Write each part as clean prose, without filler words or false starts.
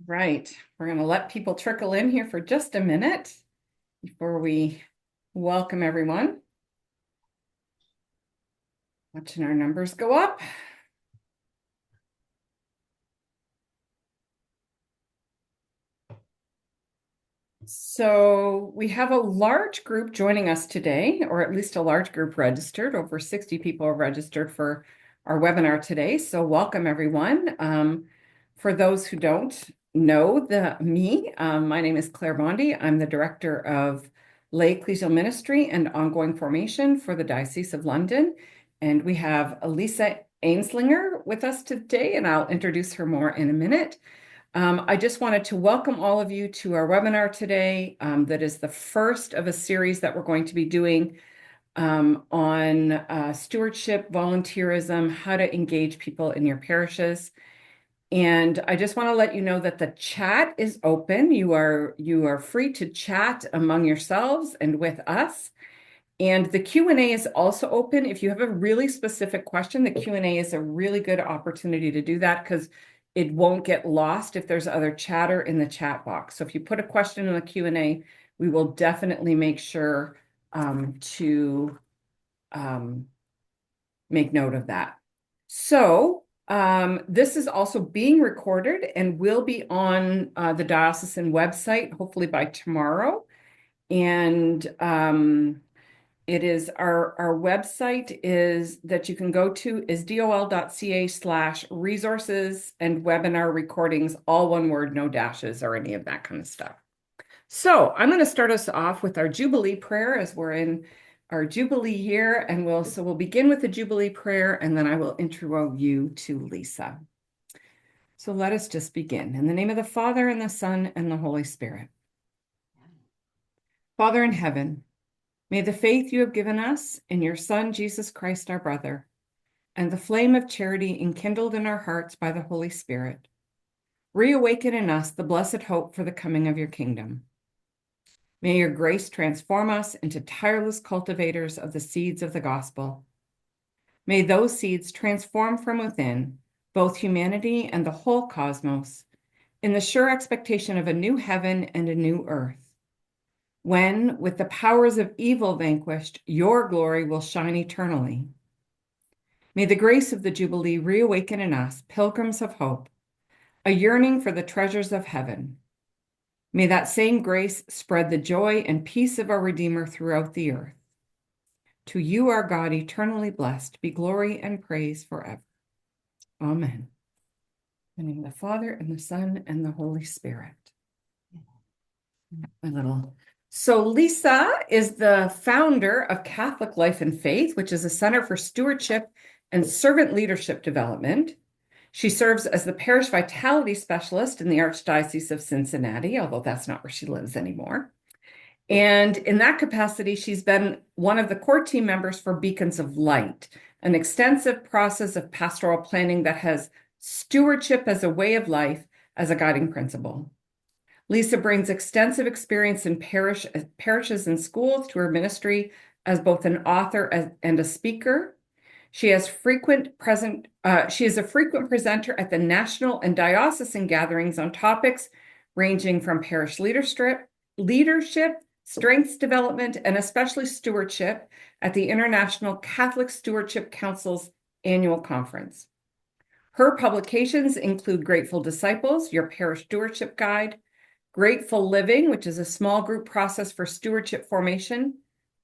Right. We're going to let people trickle in here for just a minute before we welcome everyone. Watching our numbers go up. So we have a large group joining us today, or at least a large group registered. Over 60 people are registered for our webinar today. So welcome everyone. For those who don't know me, my name is Claire Bondi. I'm the Director of Lay Ecclesial Ministry and Ongoing Formation for the Diocese of London. And we have Leisa Anslinger with us today, and I'll introduce her more in a minute. I just wanted to welcome all of you to our webinar today. That is the first of a series that we're going to be doing on stewardship, volunteerism, how to engage people in your parishes. And I just want to let you know that the chat is open. You are free to chat among yourselves and with us. And the Q&A is also open. If you have a really specific question, the Q&A is a really good opportunity to do that because it won't get lost if there's other chatter in the chat box. So if you put a question in the Q&A, we will definitely make sure to make note of that. So this is also being recorded and will be on the diocesan website, hopefully by tomorrow. And it is our website is that you can go to is dol.ca/resources and webinar recordings, all one word, no dashes or any of that kind of stuff. So I'm going to start us off with our Jubilee prayer as we're in our Jubilee year, and we'll begin with the Jubilee prayer, and then I will intro you to Leisa. So let us just begin. In the name of the Father and the Son and the Holy Spirit. Father in heaven, may the faith you have given us in your Son, Jesus Christ, our brother, and the flame of charity enkindled in our hearts by the Holy Spirit, reawaken in us the blessed hope for the coming of your kingdom. May your grace transform us into tireless cultivators of the seeds of the gospel. May those seeds transform from within both humanity and the whole cosmos in the sure expectation of a new heaven and a new earth, when, with the powers of evil vanquished, your glory will shine eternally. May the grace of the Jubilee reawaken in us, pilgrims of hope, a yearning for the treasures of heaven. May that same grace spread the joy and peace of our Redeemer throughout the earth. To you, our God, eternally blessed, be glory and praise forever. Amen. In the name of the Father, and the Son, and the Holy Spirit. So Leisa is the founder of Catholic Life and Faith, which is a center for stewardship and servant leadership development. She serves as the parish vitality specialist in the Archdiocese of Cincinnati, although that's not where she lives anymore. And in that capacity, she's been one of the core team members for Beacons of Light, an extensive process of pastoral planning that has stewardship as a way of life as a guiding principle. Leisa brings extensive experience in parishes and schools to her ministry as both an author and a speaker. She is a frequent presenter at the national and diocesan gatherings on topics ranging from parish leadership, strengths development, and especially stewardship at the International Catholic Stewardship Council's annual conference. Her publications include Grateful Disciples, Your Parish Stewardship Guide, Grateful Living, which is a small group process for stewardship formation,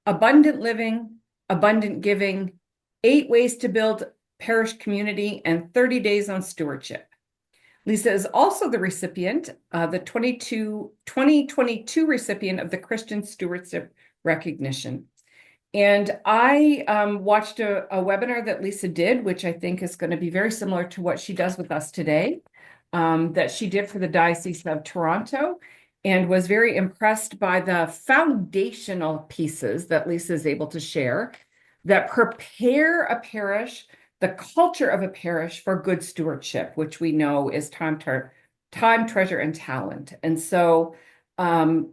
Abundant Living, Abundant Giving, 8 Ways to Build Parish Community, and 30 Days on Stewardship. Leisa is also the recipient, the 2022 recipient of the Christian Stewardship Recognition. And I watched a webinar that Leisa did, which I think is going to be very similar to what she does with us today, that she did for the Diocese of Toronto, and was very impressed by the foundational pieces that Leisa is able to share that prepare a parish, the culture of a parish for good stewardship, which we know is time, treasure, and talent. And so in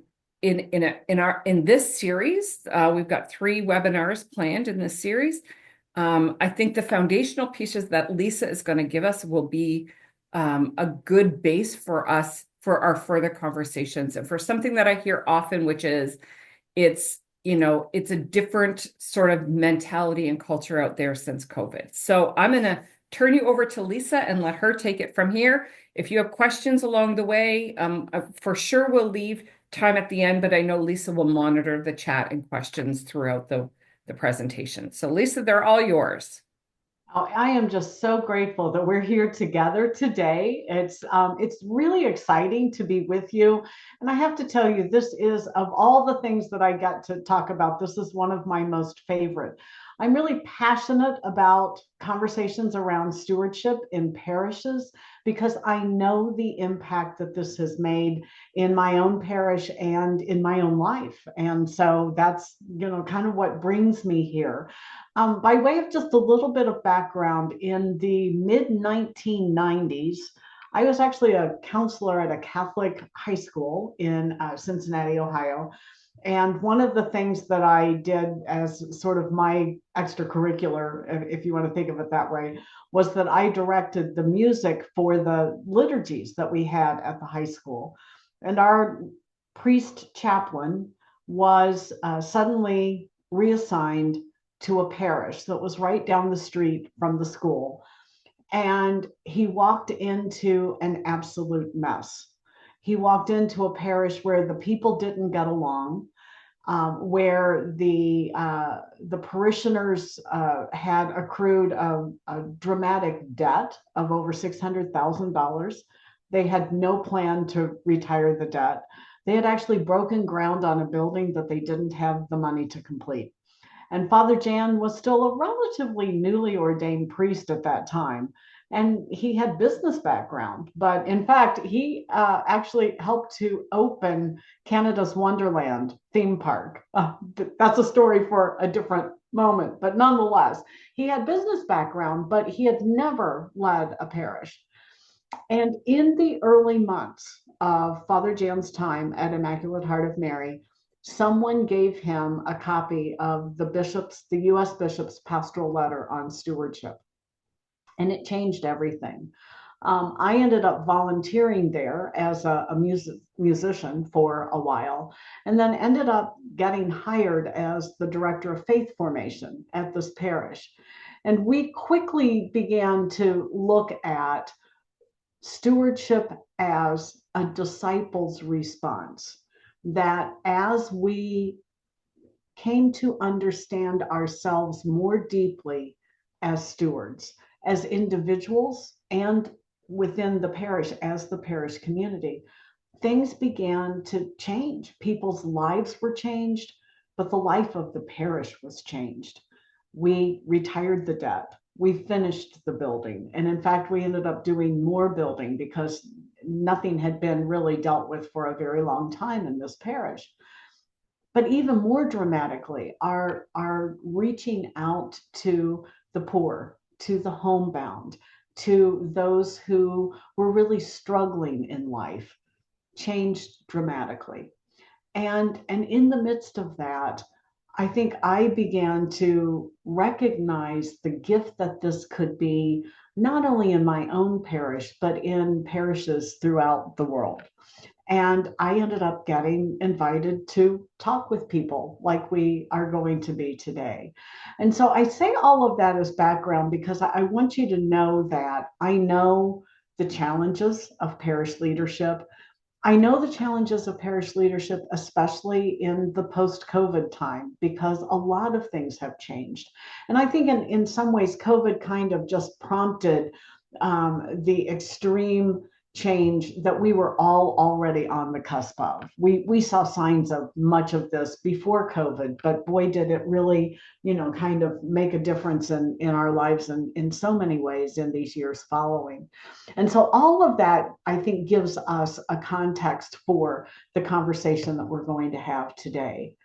this series, we've got 3 webinars planned in this series. I think the foundational pieces that Leisa is going to give us will be a good base for us for our further conversations and for something that I hear often, which is it's a different sort of mentality and culture out there since COVID. So I'm going to turn you over to Leisa and let her take it from here. If you have questions along the way, for sure we'll leave time at the end, but I know Leisa will monitor the chat and questions throughout the presentation. So Leisa, they're all yours. Oh, I am just so grateful that we're here together today. It's really exciting to be with you. And I have to tell you, this is of all the things that I get to talk about, this is one of my most favorite. I'm really passionate about conversations around stewardship in parishes because I know the impact that this has made in my own parish and in my own life. And so that's, kind of what brings me here. By way of just a little bit of background, in the mid 1990s, I was actually a counselor at a Catholic high school in Cincinnati, Ohio. And one of the things that I did as sort of my extracurricular, if you want to think of it that way, was that I directed the music for the liturgies that we had at the high school. And our priest chaplain was suddenly reassigned to a parish that was right down the street from the school. And he walked into an absolute mess. He walked into a parish where the people didn't get along, where the parishioners had accrued a dramatic debt of over $600,000. They had no plan to retire the debt. They had actually broken ground on a building that they didn't have the money to complete. And Father Jan was still a relatively newly ordained priest at that time. And he had business background, but in fact, he actually helped to open Canada's Wonderland theme park. That's a story for a different moment, but nonetheless, he had business background, but he had never led a parish. And in the early months of Father Jan's time at Immaculate Heart of Mary, someone gave him a copy of the US bishop's pastoral letter on stewardship, and it changed everything. I ended up volunteering there as a musician for a while, and then ended up getting hired as the director of faith formation at this parish. And we quickly began to look at stewardship as a disciple's response. That as we came to understand ourselves more deeply as stewards, as individuals, and within the parish as the parish community, things began to change. People's lives were changed, but the life of the parish was changed. We retired the debt. We finished the building. And in fact, we ended up doing more building because nothing had been really dealt with for a very long time in this parish. But even more dramatically, our reaching out to the poor, to the homebound, to those who were really struggling in life changed dramatically. And in the midst of that, I think I began to recognize the gift that this could be, not only in my own parish, but in parishes throughout the world. And I ended up getting invited to talk with people like we are going to be today. And so I say all of that as background because I want you to know that I know the challenges of parish leadership. I know the challenges of parish leadership, especially in the post COVID time, because a lot of things have changed. And I think in some ways, COVID kind of just prompted the extreme change that we were all already on the cusp of. We saw signs of much of this before COVID, but boy, did it really, kind of make a difference in our lives in so many ways in these years following. And so all of that, I think, gives us a context for the conversation that we're going to have today.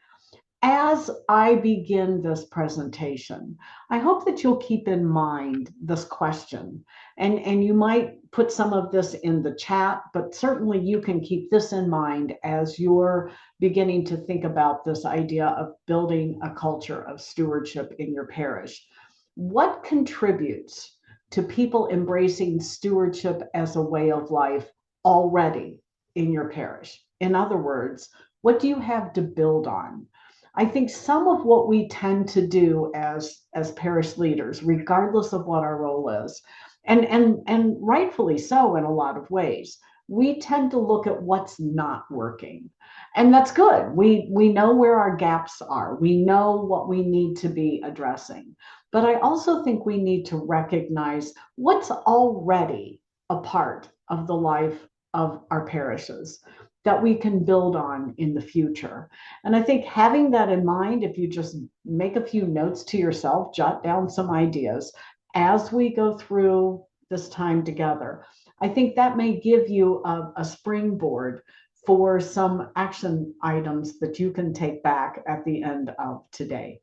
As I begin this presentation, I hope that you'll keep in mind this question. And you might put some of this in the chat, but certainly you can keep this in mind as you're beginning to think about this idea of building a culture of stewardship in your parish. What contributes to people embracing stewardship as a way of life already in your parish? In other words, what do you have to build on? I think some of what we tend to do as parish leaders, regardless of what our role is, and rightfully so in a lot of ways, we tend to look at what's not working. And that's good. We know where our gaps are. We know what we need to be addressing. But I also think we need to recognize what's already a part of the life of our parishes that we can build on in the future. And I think having that in mind, if you just make a few notes to yourself, jot down some ideas as we go through this time together, I think that may give you a springboard for some action items that you can take back at the end of today.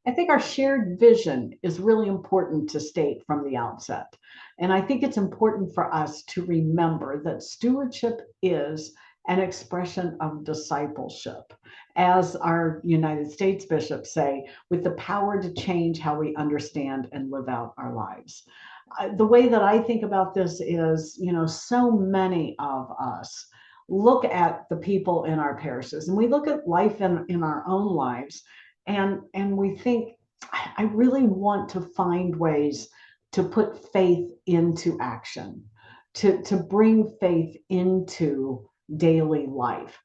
I think our shared vision is really important to state from the outset. And I think it's important for us to remember that stewardship is an expression of discipleship, as our United States bishops say, with the power to change how we understand and live out our lives. The way that I think about this is, so many of us look at the people in our parishes and we look at life in our own lives and we think, I really want to find ways to put faith into action, to bring faith into daily life.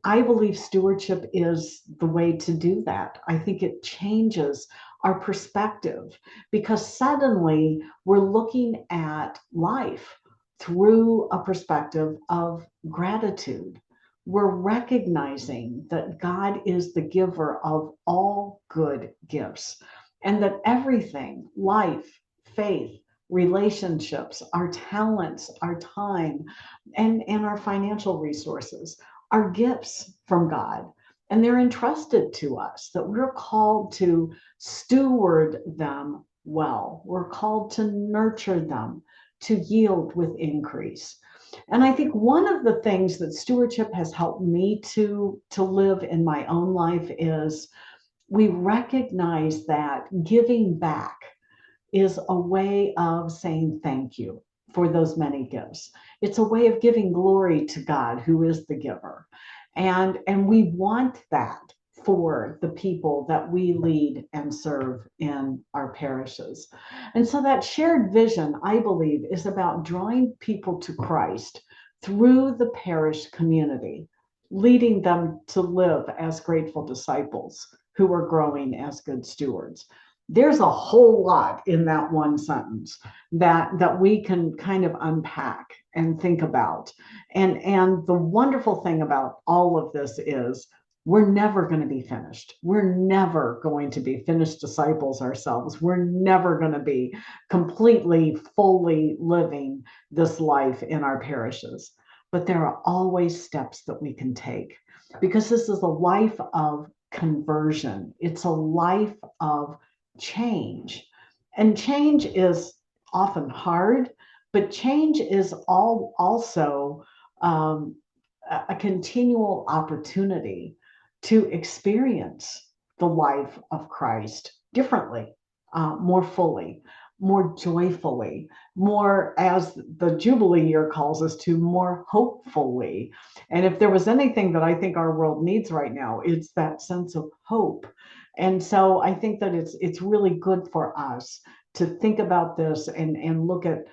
I believe stewardship is the way to do that. I think it changes our perspective because suddenly we're looking at life through a perspective of gratitude. We're recognizing that God is the giver of all good gifts and that everything, life, faith, relationships, our talents, our time, and our financial resources are gifts from God. And they're entrusted to us, that we're called to steward them well. We're called to nurture them, to yield with increase. And I think one of the things that stewardship has helped me to live in my own life is we recognize that giving back is a way of saying thank you for those many gifts. It's a way of giving glory to God, who is the giver. And we want that for the people that we lead and serve in our parishes. And so that shared vision, I believe, is about drawing people to Christ through the parish community, leading them to live as grateful disciples who are growing as good stewards. There's a whole lot in that one sentence that we can kind of unpack and think about. And the wonderful thing about all of this is we're never going to be finished. We're never going to be finished disciples ourselves. We're never going to be completely, fully living this life in our parishes. But there are always steps that we can take because this is a life of conversion. It's a life of change. And change is often hard, but change is also a continual opportunity to experience the life of Christ differently, more fully, more joyfully, more, as the Jubilee year calls us to, more hopefully. And if there was anything that I think our world needs right now, it's that sense of hope. And so I think that it's really good for us to think about this and look at,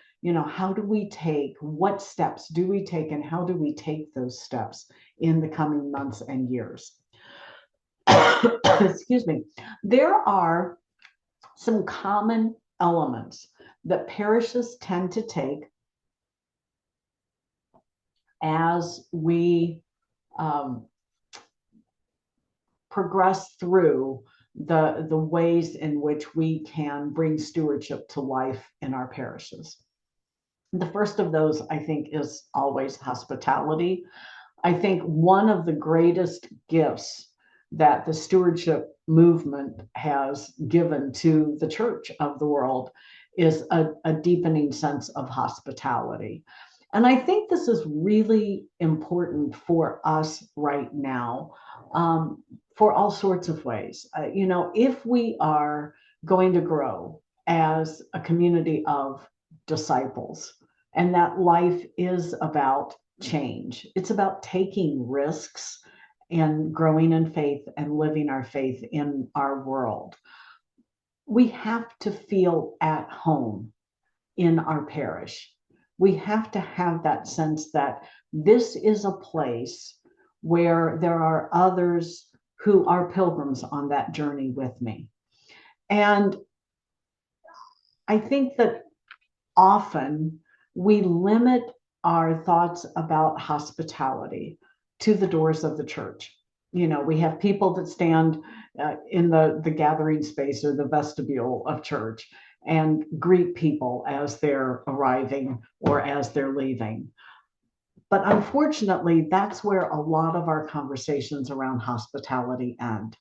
how do we take, what steps do we take, and how do we take those steps in the coming months and years? Excuse me. There are some common elements that parishes tend to take as we progress through the ways in which we can bring stewardship to life in our parishes. The first of those, I think, is always hospitality. I think one of the greatest gifts that the stewardship movement has given to the church of the world is a deepening sense of hospitality. And I think this is really important for us right now, for all sorts of ways. If we are going to grow as a community of disciples, and that life is about change. It's about taking risks and growing in faith and living our faith in our world. We have to feel at home in our parish. We have to have that sense that this is a place where there are others who are pilgrims on that journey with me. And I think that often we limit our thoughts about hospitality to the doors of the church. You know, we have people that stand in the gathering space or the vestibule of church and greet people as they're arriving or as they're leaving. But unfortunately, that's where a lot of our conversations around hospitality end.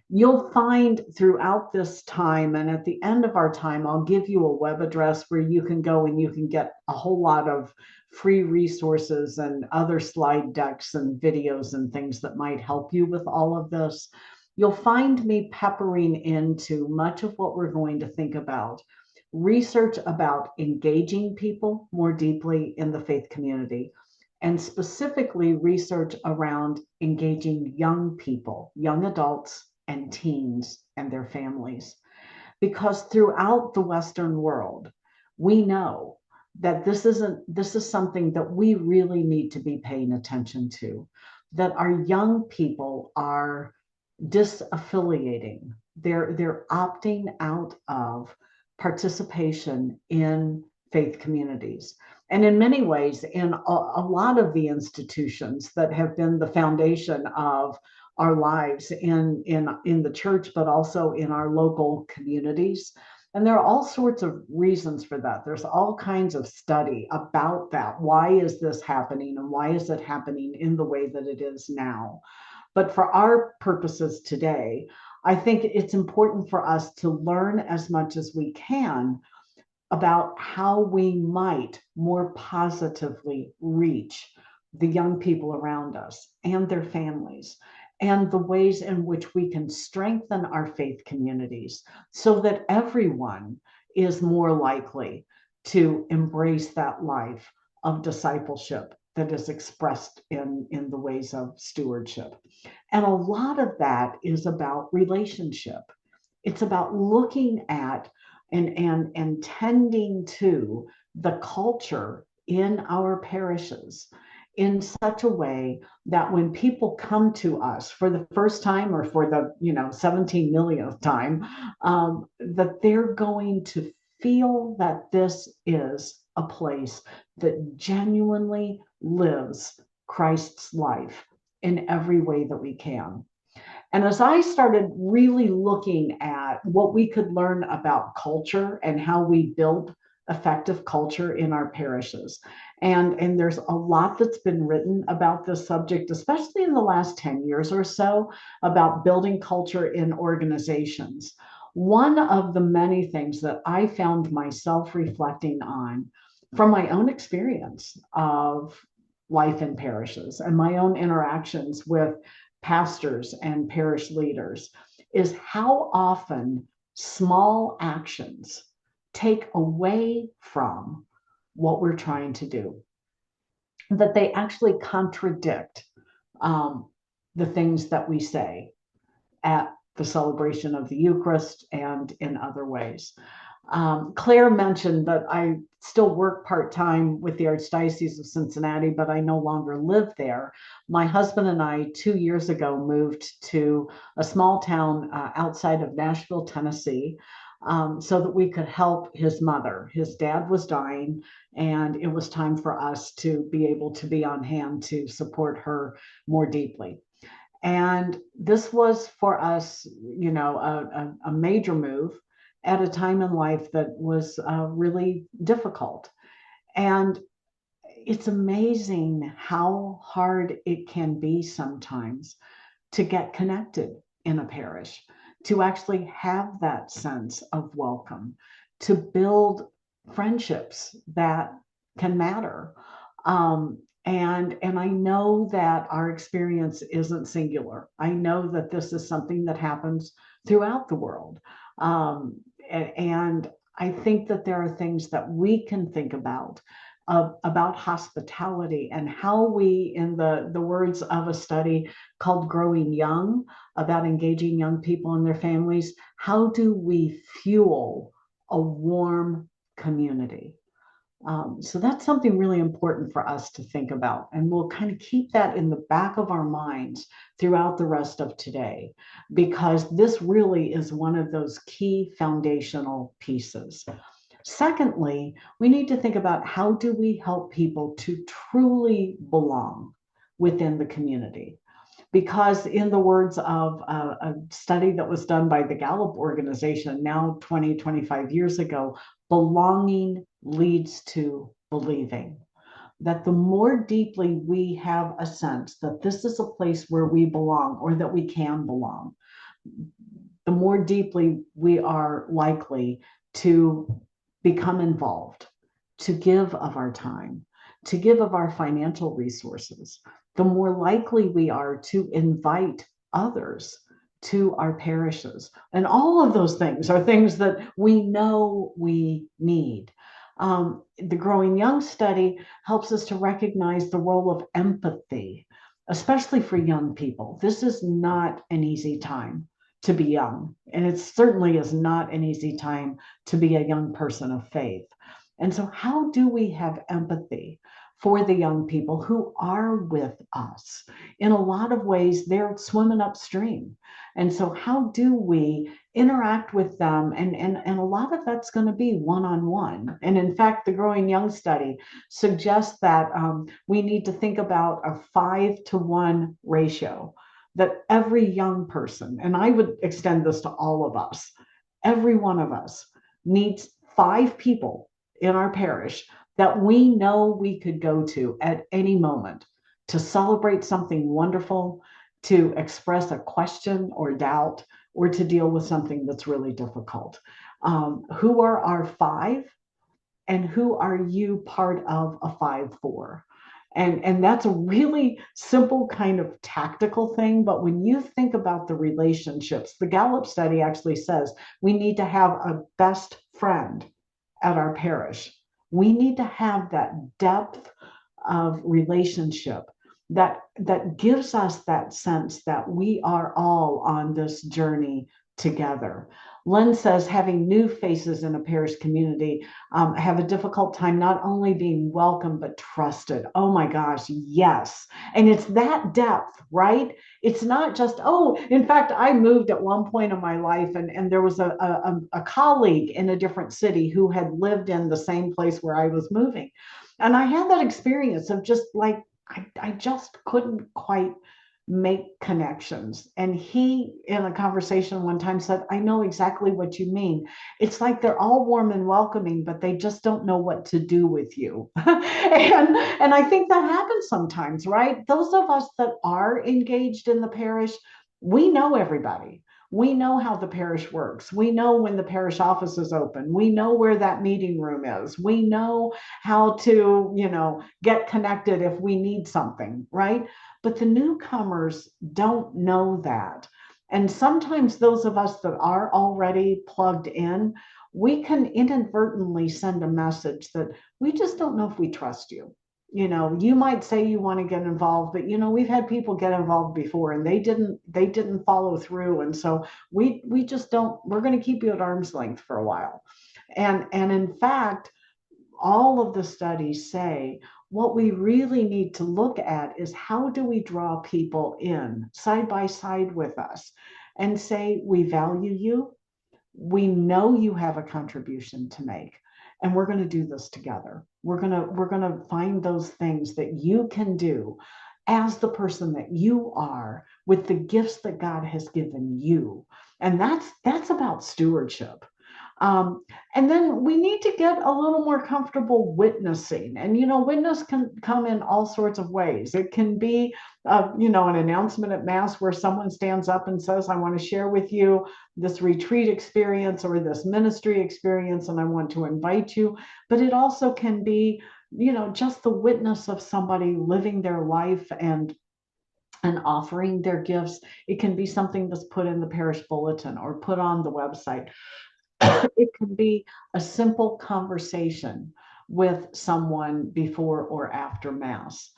You'll find throughout this time, and at the end of our time, I'll give you a web address where you can go and you can get a whole lot of free resources and other slide decks and videos and things that might help you with all of this. You'll find me peppering into much of what we're going to think about research about engaging people more deeply in the faith community, and specifically research around engaging young people, young adults, and teens and their families. Because throughout the Western world, we know that this is something that we really need to be paying attention to, that our young people are disaffiliating. They're opting out of participation in faith communities. And in many ways, in a lot of the institutions that have been the foundation of our lives in the church, but also in our local communities. And there are all sorts of reasons for that. There's all kinds of study about that. Why is this happening? And why is it happening in the way that it is now? But for our purposes today, I think it's important for us to learn as much as we can about how we might more positively reach the young people around us and their families, and the ways in which we can strengthen our faith communities so that everyone is more likely to embrace that life of discipleship that is expressed in the ways of stewardship. And a lot of that is about relationship. It's about looking at and tending to the culture in our parishes in such a way that when people come to us for the first time or for the 17 millionth time, that they're going to feel that this is a place that genuinely lives Christ's life in every way that we can. And as I started really looking at what we could learn about culture and how we build effective culture in our parishes, and there's a lot that's been written about this subject, especially in the last 10 years or so, about building culture in organizations. One of the many things that I found myself reflecting on from my own experience of life in parishes and my own interactions with pastors and parish leaders is how often small actions take away from what we're trying to do, that they actually contradict the things that we say at the celebration of the Eucharist and in other ways. Claire mentioned that I still work part-time with the Archdiocese of Cincinnati, but I no longer live there. My husband and I, 2 years ago, moved to a small town outside of Nashville, Tennessee, so that we could help his mother. His dad was dying, and it was time for us to be able to be on hand to support her more deeply. And this was for us, a major move at a time in life that was really difficult. And it's amazing how hard it can be sometimes to get connected in a parish, to actually have that sense of welcome, to build friendships that can matter. And I know that our experience isn't singular. I know that this is something that happens throughout the world. And I think that there are things that we can think about hospitality and how we, in the words of a study called Growing Young, about engaging young people and their families, how do we fuel a warm community? So that's something really important for us to think about. And we'll kind of keep that in the back of our minds throughout the rest of today, because this really is one of those key foundational pieces. Secondly, we need to think about how do we help people to truly belong within the community. Because, in the words of a study that was done by the Gallup organization now 20, 25 years ago, belonging leads to believing. That the more deeply we have a sense that this is a place where we belong or that we can belong, the more deeply we are likely to become involved, to give of our time, to give of our financial resources, the more likely we are to invite others to our parishes. And all of those things are things that we know we need. The Growing Young study helps us to recognize the role of empathy, especially for young people. This is not an easy time to be young, and it certainly is not an easy time to be a young person of faith. And so, how do we have empathy for the young people who are with us? In a lot of ways, they're swimming upstream. And so, how do we interact with them? And a lot of that's going to be one-on-one. And in fact, the Growing Young study suggests that we need to think about a 5-to-1 ratio, that every young person, and I would extend this to all of us, every one of us needs 5 people in our parish that we know we could go to at any moment to celebrate something wonderful, to express a question or doubt, or to deal with something that's really difficult. Who are our 5, and who are you part of a 5 for? And that's a really simple kind of tactical thing. But when you think about the relationships, the Gallup study actually says we need to have a best friend at our parish. We need to have that depth of relationship that gives us that sense that we are all on this journey together. Len says having new faces in a parish community have a difficult time not only being welcome but trusted. Oh my gosh, yes. And it's that depth, right? It's not just, oh, in fact, I moved at one point in my life, and there was a colleague in a different city who had lived in the same place where I was moving. And I had that experience of just like, I just couldn't quite make connections. And he, in a conversation one time, said, I know exactly what you mean. It's like they're all warm and welcoming, but they just don't know what to do with you. And I think that happens sometimes, right? Those of us that are engaged in the parish, we know everybody. We know how the parish works. We know when the parish office is open. We know where that meeting room is. We know how to, get connected if we need something, right? But the newcomers don't know that. And sometimes those of us that are already plugged in, we can inadvertently send a message that we just don't know if we trust you. You might say you want to get involved, but we've had people get involved before and they didn't follow through. And so we just don't, we're going to keep you at arm's length for a while. And in fact, all of the studies say what we really need to look at is how do we draw people in side by side with us and say, we value you. We know you have a contribution to make, and we're going to do this together. We're going to find those things that you can do as the person that you are with the gifts that God has given you. And that's about stewardship. And then we need to get a little more comfortable witnessing. And, witness can come in all sorts of ways. It can be, an announcement at Mass where someone stands up and says, I want to share with you this retreat experience or this ministry experience, and I want to invite you. But it also can be, just the witness of somebody living their life and offering their gifts. It can be something that's put in the parish bulletin or put on the website. It can be a simple conversation with someone before or after Mass.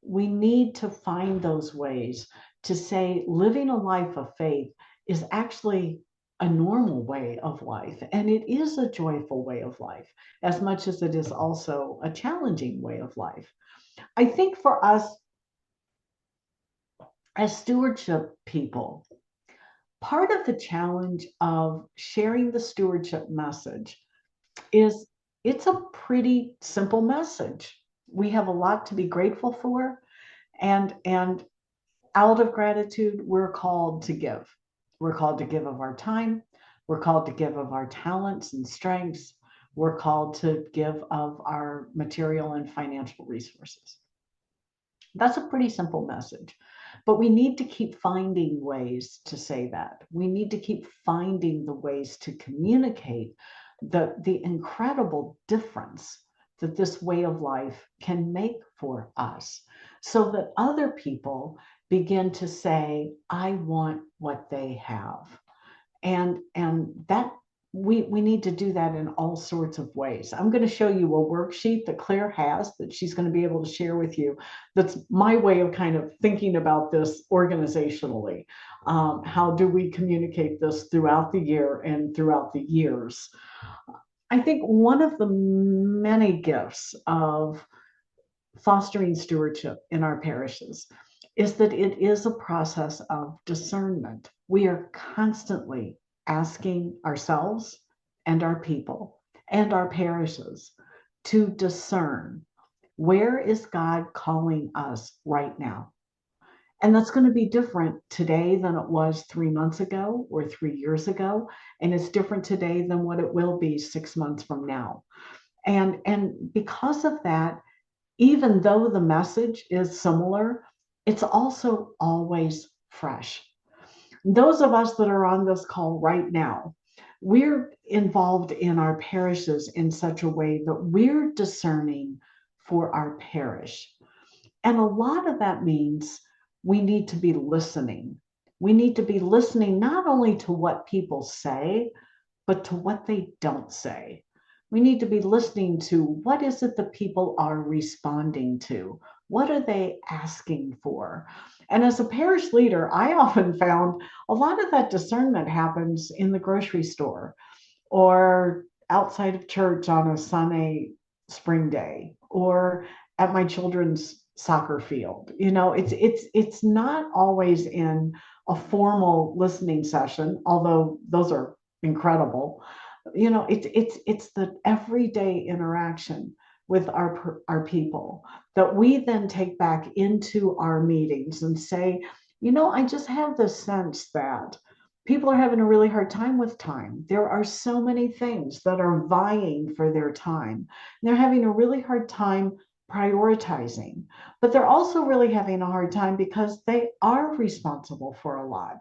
We need to find those ways to say living a life of faith is actually a normal way of life, and it is a joyful way of life, as much as it is also a challenging way of life. I think for us as stewardship people, part of the challenge of sharing the stewardship message is it's a pretty simple message. We have a lot to be grateful for, and out of gratitude, we're called to give. We're called to give of our time. We're called to give of our talents and strengths. We're called to give of our material and financial resources. That's a pretty simple message. But we need to keep finding ways to say that. We need to keep finding the ways to communicate the incredible difference that this way of life can make for us so that other people begin to say, I want what they have. And that we need to do that in all sorts of ways. I'm going to show you a worksheet that Claire has that she's going to be able to share with you. That's my way of kind of thinking about this organizationally. How do we communicate this throughout the year and throughout the years? I think one of the many gifts of fostering stewardship in our parishes is that it is a process of discernment. We are constantly asking ourselves and our people and our parishes to discern, where is God calling us right now? And that's going to be different today than it was 3 months ago or 3 years ago. And it's different today than what it will be 6 months from now. And because of that, even though the message is similar, it's also always fresh. Those of us that are on this call right now, we're involved in our parishes in such a way that we're discerning for our parish. And a lot of that means we need to be listening. We need to be listening not only to what people say, but to what they don't say. We need to be listening to what is it that people are responding to? What are they asking for? And as a parish leader, I often found a lot of that discernment happens in the grocery store or outside of church on a sunny spring day or at my children's soccer field. It's not always in a formal listening session, although those are incredible. It's the everyday interaction with our people that we then take back into our meetings and say, I just have this sense that people are having a really hard time with time. There are so many things that are vying for their time. They're having a really hard time prioritizing, but they're also really having a hard time because they are responsible for a lot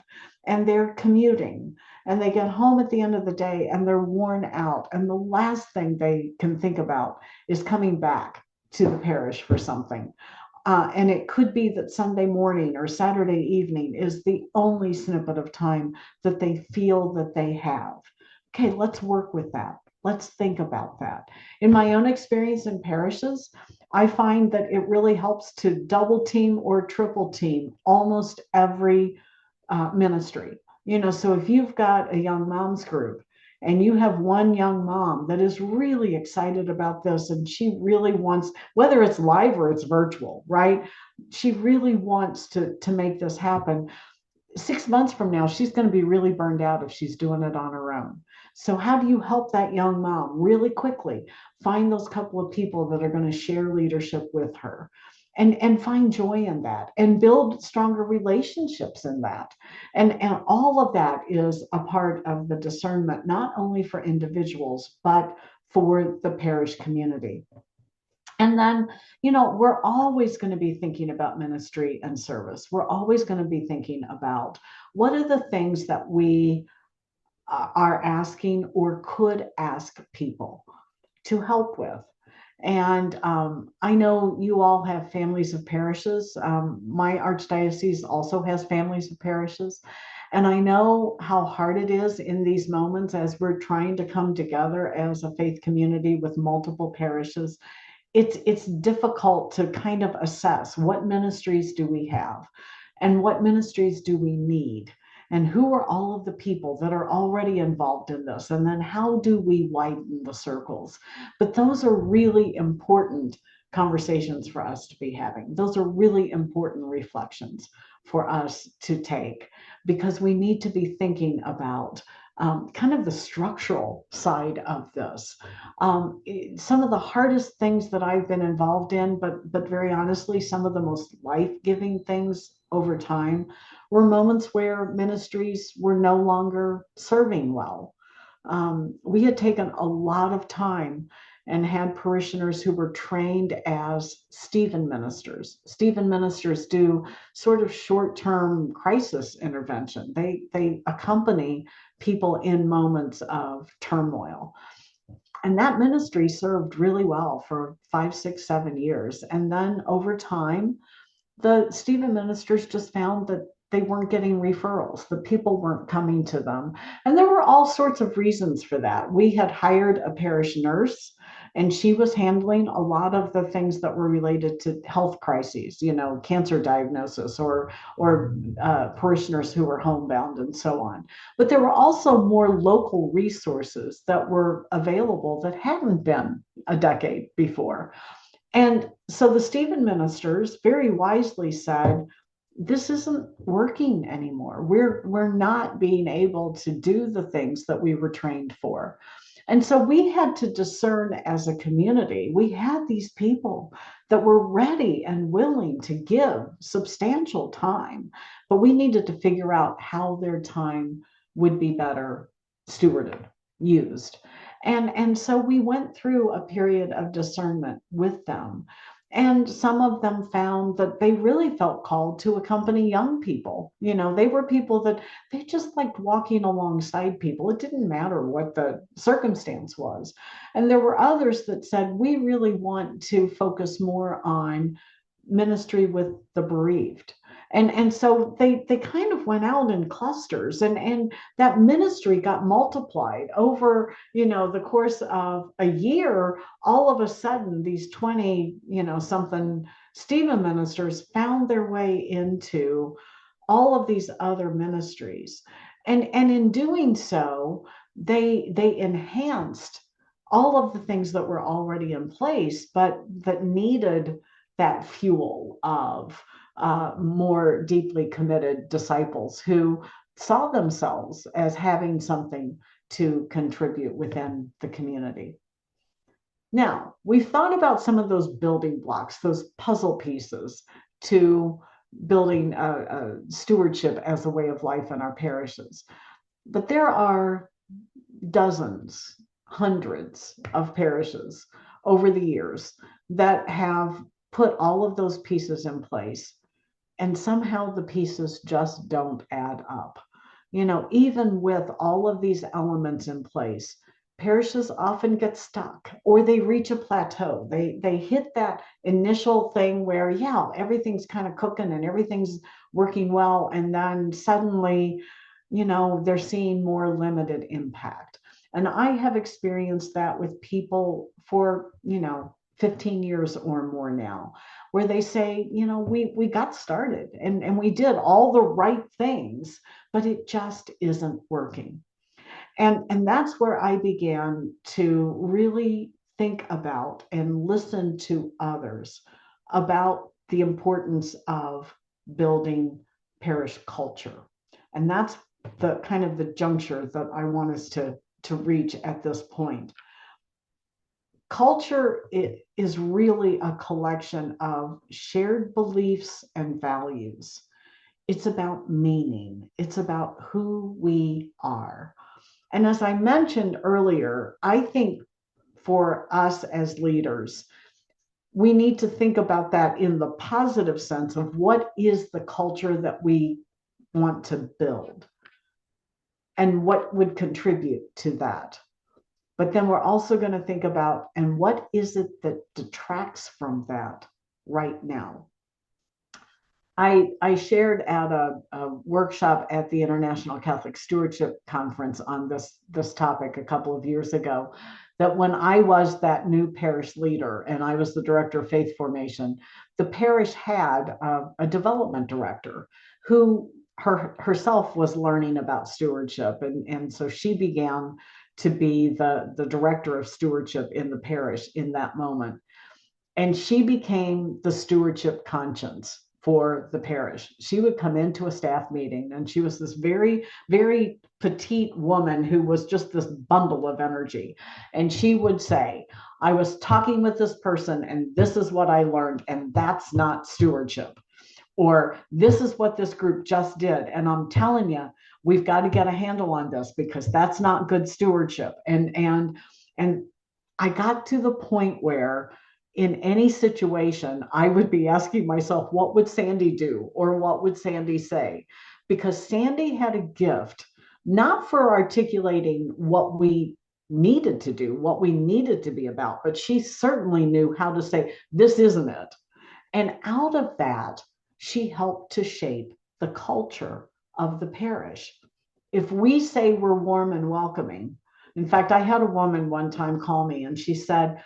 and they're commuting and they get home at the end of the day and they're worn out. And the last thing they can think about is coming back to the parish for something. And it could be that Sunday morning or Saturday evening is the only snippet of time that they feel that they have. Okay, let's work with that. Let's think about that. In my own experience in parishes, I find that it really helps to double team or triple team almost every ministry. So if you've got a young moms group and you have one young mom that is really excited about this and she really wants, whether it's live or it's virtual, right? She really wants to make this happen. 6 months from now, she's going to be really burned out if she's doing it on her own. So, how do you help that young mom really quickly find those couple of people that are going to share leadership with her? And find joy in that and build stronger relationships in that. And all of that is a part of the discernment, not only for individuals, but for the parish community. And then, we're always going to be thinking about ministry and service. We're always going to be thinking about what are the things that we are asking or could ask people to help with. And I know you all have families of parishes. My archdiocese also has families of parishes. And I know how hard it is in these moments as we're trying to come together as a faith community with multiple parishes. It's difficult to kind of assess what ministries do we have and what ministries do we need, and who are all of the people that are already involved in this, and then how do we widen the circles. But those are really important conversations for us to be having. Those are really important reflections for us to take, because we need to be thinking about kind of the structural side of this. Some of the hardest things that I've been involved in, but very honestly, some of the most life-giving things over time were moments where ministries were no longer serving well. We had taken a lot of time and had parishioners who were trained as Stephen ministers. Stephen ministers do sort of short-term crisis intervention. They accompany people in moments of turmoil. And that ministry served really well for 5, 6, 7 years. And then over time, the Stephen ministers just found that they weren't getting referrals, the people weren't coming to them. And there were all sorts of reasons for that. We had hired a parish nurse, and she was handling a lot of the things that were related to health crises, cancer diagnosis, or parishioners who were homebound and so on. But there were also more local resources that were available that hadn't been a decade before. And so the Stephen ministers very wisely said, this isn't working anymore. We're not being able to do the things that we were trained for. And so we had to discern as a community. We had these people that were ready and willing to give substantial time, but we needed to figure out how their time would be better stewarded, used. And so we went through a period of discernment with them. And some of them found that they really felt called to accompany young people. They were people that they just liked walking alongside people. It didn't matter what the circumstance was. And there were others that said, we really want to focus more on ministry with the bereaved. And so they kind of went out in clusters, and that ministry got multiplied over the course of a year. All of a sudden these 20 something Stephen ministers found their way into all of these other ministries, and in doing so they enhanced all of the things that were already in place, but that needed that fuel of more deeply committed disciples who saw themselves as having something to contribute within the community. Now, we've thought about some of those building blocks, those puzzle pieces to building a stewardship as a way of life in our parishes. But there are dozens, hundreds of parishes over the years that have put all of those pieces in place, and somehow the pieces just don't add up. Even with all of these elements in place, parishes often get stuck, or they reach a plateau. They hit that initial thing where, yeah, everything's kind of cooking and everything's working well, and then suddenly, they're seeing more limited impact. And I have experienced that with people for 15 years or more now, where they say, we got started and we did all the right things, but it just isn't working. And that's where I began to really think about and listen to others about the importance of building parish culture. And that's the kind of the juncture that I want us to reach at this point. Culture is really a collection of shared beliefs and values. It's about meaning. It's about who we are. And as I mentioned earlier, I think for us as leaders, we need to think about that in the positive sense of what is the culture that we want to build and what would contribute to that. But then we're also going to think about, and what is it that detracts from that right now? I shared at a workshop at the International Catholic Stewardship Conference on this topic a couple of years ago, that when I was that new parish leader and I was the director of faith formation, the parish had a development director who herself was learning about stewardship, and so she began to be the director of stewardship in the parish in that moment, and she became the stewardship conscience for the parish. She would come into a staff meeting, and she was this very, very petite woman who was just this bundle of energy. And she would say, I was talking with this person, and this is what I learned, and that's not stewardship. Or this is what this group just did. And I'm telling you, we've got to get a handle on this because that's not good stewardship. And I got to the point where in any situation, I would be asking myself, what would Sandy do? Or what would Sandy say? Because Sandy had a gift, not for articulating what we needed to do, what we needed to be about, but she certainly knew how to say, this isn't it. And out of that, she helped to shape the culture of the parish. If we say we're warm and welcoming, in fact, I had a woman one time call me and she said,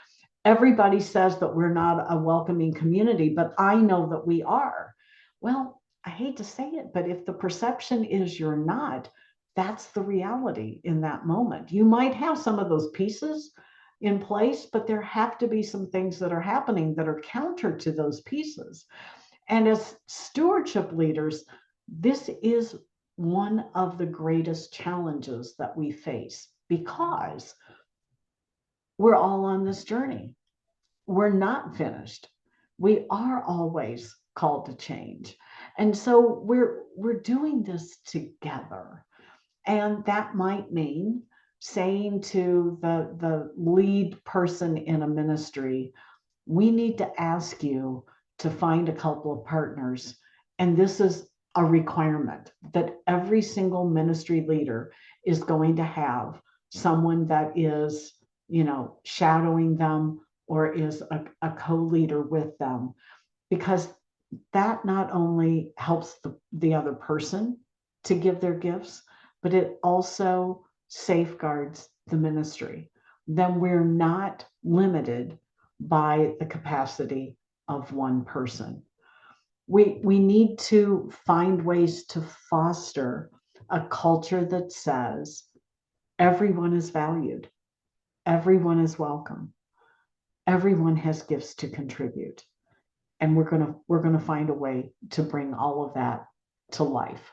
everybody says that we're not a welcoming community, but I know that we are. Well, I hate to say it, but if the perception is you're not, that's the reality in that moment. You might have some of those pieces in place, but there have to be some things that are happening that are counter to those pieces. And as stewardship leaders, this is one of the greatest challenges that we face because we're all on this journey. We're not finished. We are always called to change. And so we're doing this together. And that might mean saying to the lead person in a ministry, we need to ask you to find a couple of partners. And this is a requirement that every single ministry leader is going to have someone that is, shadowing them or is a co-leader with them, because that not only helps the other person to give their gifts, but it also safeguards the ministry. Then we're not limited by the capacity of one person. We need to find ways to foster a culture that says everyone is valued, everyone is welcome, everyone has gifts to contribute, and we're going to find a way to bring all of that to life.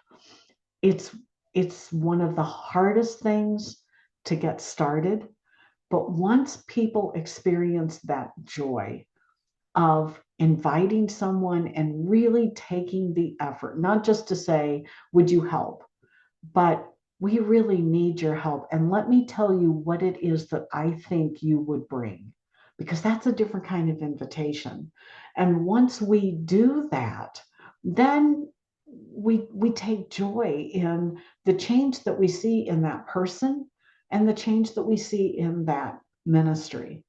It's one of the hardest things to get started, but once people experience that joy of inviting someone and really taking the effort, not just to say, would you help, but we really need your help. And let me tell you what it is that I think you would bring, because that's a different kind of invitation. And once we do that, then we take joy in the change that we see in that person and the change that we see in that ministry.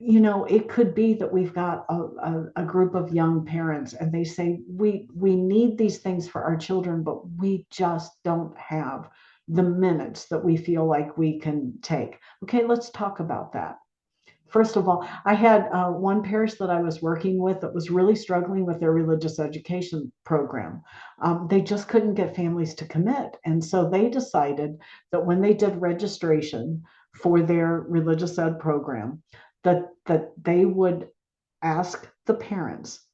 It could be that we've got a group of young parents and they say, we need these things for our children, but we just don't have the minutes that we feel like we can take. Okay, let's talk about that. First of all, I had one parish that I was working with that was really struggling with their religious education program. They just couldn't get families to commit. And so they decided that when they did registration for their religious ed program, that they would ask the parents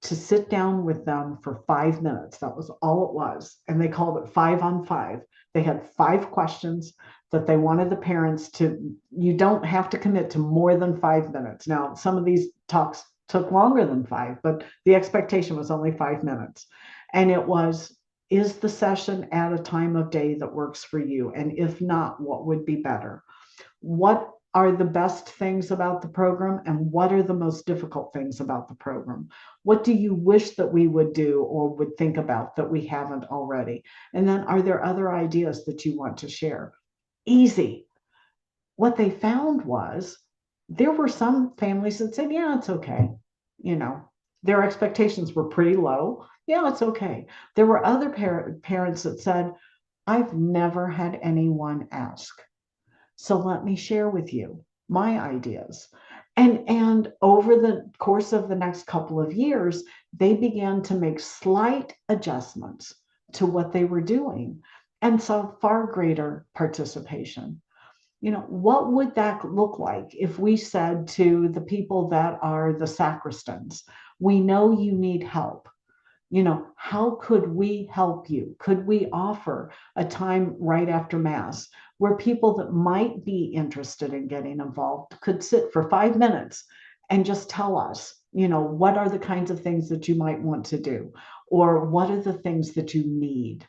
to sit down with them for 5 minutes. That was all it was. And they called it 5 on 5. They had 5 questions that they wanted the parents to, you don't have to commit to more than 5 minutes. Now, some of these talks took longer than 5, but the expectation was only 5 minutes. And it was, is the session at a time of day that works for you? And if not, what would be better? What are the best things about the program and what are the most difficult things about the program? What do you wish that we would do or would think about that we haven't already? And then are there other ideas that you want to share? Easy. What they found was there were some families that said, yeah, it's okay. You know, Their expectations were pretty low. Yeah, it's okay. There were other parents that said, I've never had anyone ask. So let me share with you my ideas. And over the course of the next couple of years, they began to make slight adjustments to what they were doing and saw far greater participation. What would that look like if we said to the people that are the sacristans, we know you need help. How could we help you? Could we offer a time right after Mass where people that might be interested in getting involved could sit for 5 minutes and just tell us, what are the kinds of things that you might want to do? Or what are the things that you need?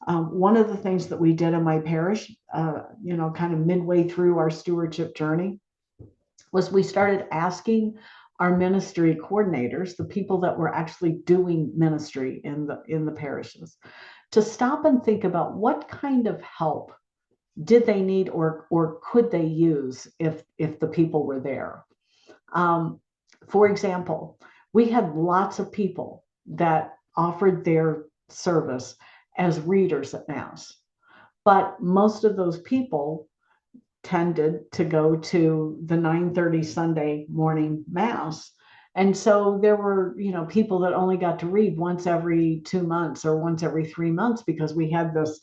One of the things that we did in my parish, kind of midway through our stewardship journey, was we started asking our ministry coordinators, the people that were actually doing ministry in the parishes, to stop and think about what kind of help did they need or could they use if the people were there. Um, for example, we had lots of people that offered their service as readers at Mass, but most of those people tended to go to the 9:30 Sunday morning Mass. And so there were, people that only got to read once every 2 months or once every 3 months because we had this,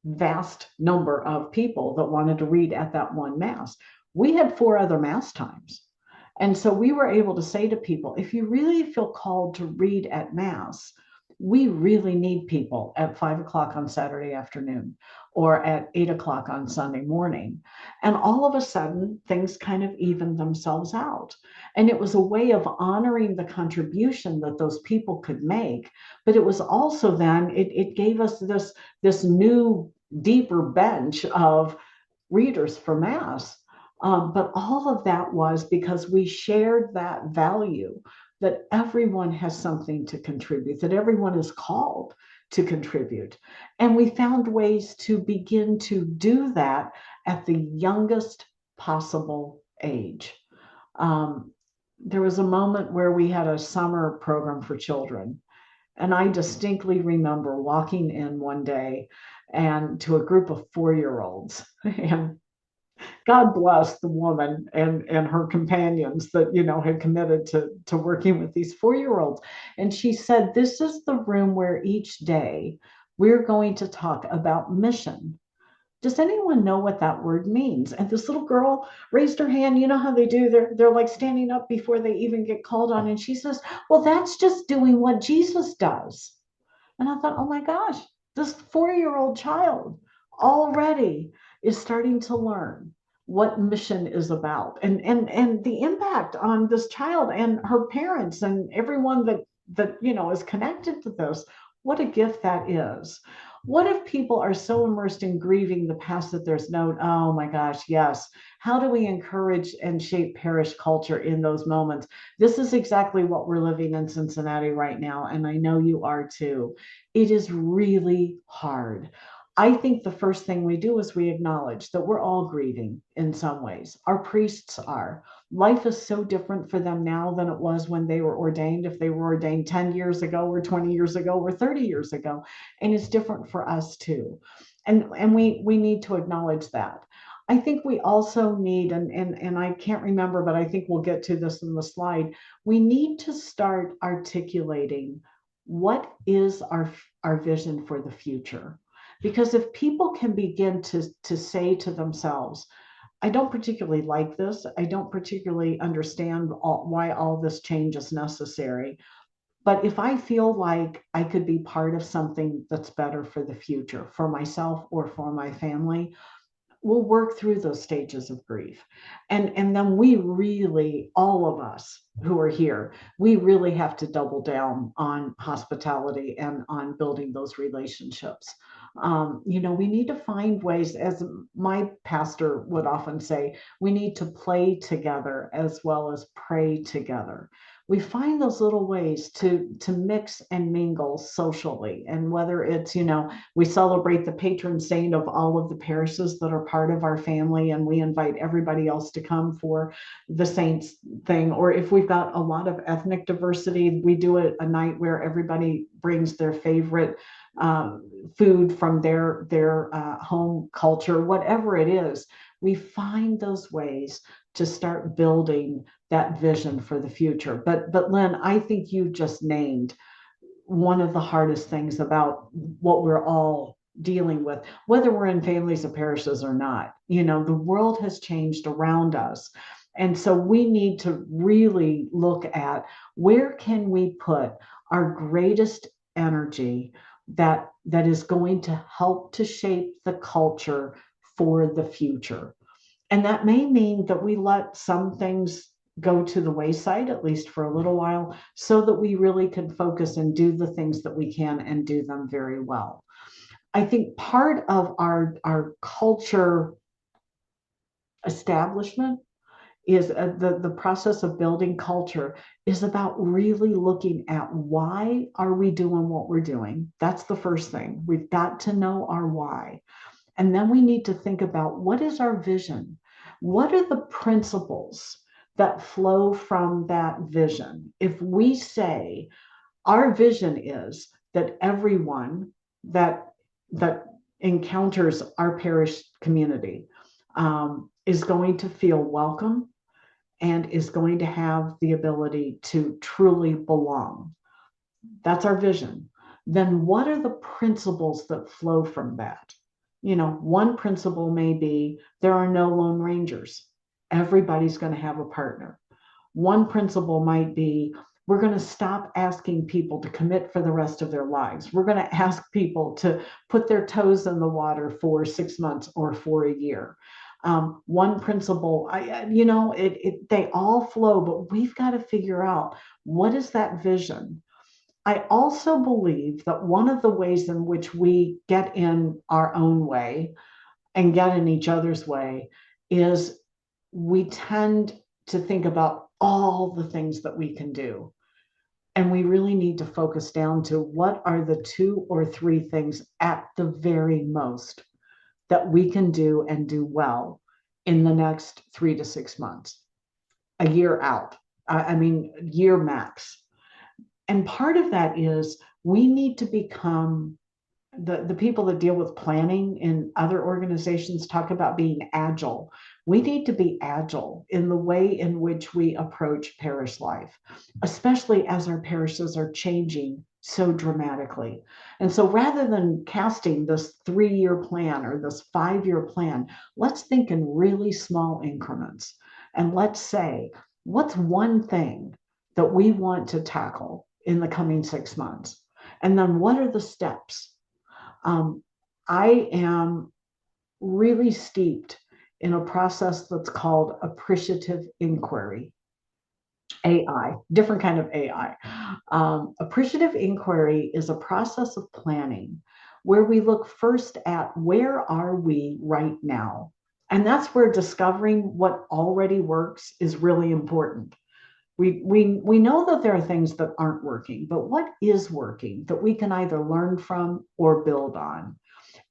vast number of people that wanted to read at that one Mass. We had 4 other Mass times. And so we were able to say to people, if you really feel called to read at Mass, we really need people at 5 o'clock on Saturday afternoon or at 8 o'clock on Sunday morning. And all of a sudden, things kind of evened themselves out. And it was a way of honoring the contribution that those people could make. But it was also then, it gave us this new, deeper bench of readers for Mass. But all of that was because we shared that value that everyone has something to contribute, that everyone is called to contribute. And we found ways to begin to do that at the youngest possible age. Um, there was a moment where we had a summer program for children. And I distinctly remember walking in one day and to a group of 4-year-olds. And God bless the woman and her companions that had committed to working with these 4-year-olds. And she said, "This is the room where each day we're going to talk about mission." Does anyone know what that word means? And this little girl raised her hand. You know how they do? They're like standing up before they even get called on. And she says, "Well, that's just doing what Jesus does." And I thought, oh my gosh, this 4-year-old child already is starting to learn what mission is about and the impact on this child and her parents and everyone that is connected to this. What a gift that is. What if people are so immersed in grieving the past that there's no, oh my gosh, yes. How do we encourage and shape parish culture in those moments? This is exactly what we're living in Cincinnati right now, and I know you are too. It is really hard. I think the first thing we do is we acknowledge that we're all grieving in some ways. Our priests are. Life is so different for them now than it was when they were ordained, if they were ordained 10 years ago or 20 years ago or 30 years ago. And it's different for us too. And we need to acknowledge that. I think we also need, and I can't remember, but I think we'll get to this in the slide. We need to start articulating what is our vision for the future. Because if people can begin to say to themselves, I don't particularly like this, I don't particularly understand why all this change is necessary, but if I feel like I could be part of something that's better for the future, for myself or for my family, we'll work through those stages of grief. And then we really, all of us who are here, we really have to double down on hospitality and on building those relationships. We need to find ways, as my pastor would often say, we need to play together as well as pray together. we find those little ways to mix and mingle socially. And whether it's, we celebrate the patron saint of all of the parishes that are part of our family, and we invite everybody else to come for the saints thing. Or if we've got a lot of ethnic diversity, we do a night where everybody brings their favorite food from their home culture, whatever it is. We find those ways to start building that vision for the future. But Lynn, I think you just named one of the hardest things about what we're all dealing with, whether we're in families of parishes or not. The world has changed around us. And so we need to really look at where can we put our greatest energy that is going to help to shape the culture for the future. And that may mean that we let some things go to the wayside, at least for a little while, so that we really can focus and do the things that we can and do them very well. I think part of our culture establishment is the process of building culture is about really looking at why are we doing what we're doing. That's the first thing. We've got to know our why. And then we need to think about what is our vision? What are the principles that flow from that vision? If we say our vision is that everyone that encounters our parish community is going to feel welcome and is going to have the ability to truly belong. That's our vision. Then what are the principles that flow from that? One principle may be there are no lone rangers. Everybody's going to have a partner. One principle might be we're going to stop asking people to commit for the rest of their lives. We're going to ask people to put their toes in the water for 6 months or for a year. One principle, they all flow, but we've got to figure out what is that vision. I also believe that one of the ways in which we get in our own way and get in each other's way is we tend to think about all the things that we can do. And we really need to focus down to what are the 2 or 3 things at the very most that we can do and do well in the next 3 to 6 months, a year out. Year max. And part of that is we need to become the people that deal with planning in other organizations talk about being agile. We need to be agile in the way in which we approach parish life, especially as our parishes are changing so dramatically. And so rather than casting this 3-year plan or this 5-year plan, let's think in really small increments. And let's say, what's one thing that we want to tackle in the coming 6 months? And then what are the steps? I am really steeped in a process that's called appreciative inquiry, AI, different kind of AI. Appreciative inquiry is a process of planning where we look first at where are we right now? And that's where discovering what already works is really important. We know that there are things that aren't working, but what is working that we can either learn from or build on?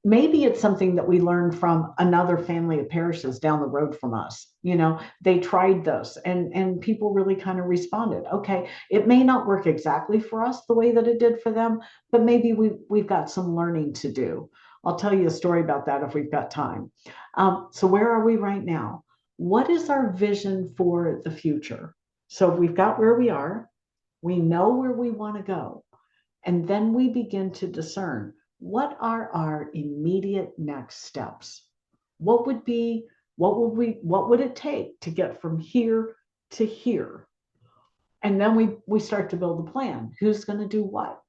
Maybe it's something that we learned from another family of parishes down the road from us. They tried this and people really kind of responded. Okay, it may not work exactly for us the way that it did for them, but maybe we've got some learning to do. I'll tell you a story about that if we've got time. So where are we right now? What is our vision for the future? So we've got where we are, we know where we want to go, and then we begin to discern what are our immediate next steps. What would it take to get from here to here? And then we start to build a plan. Who's going to do what?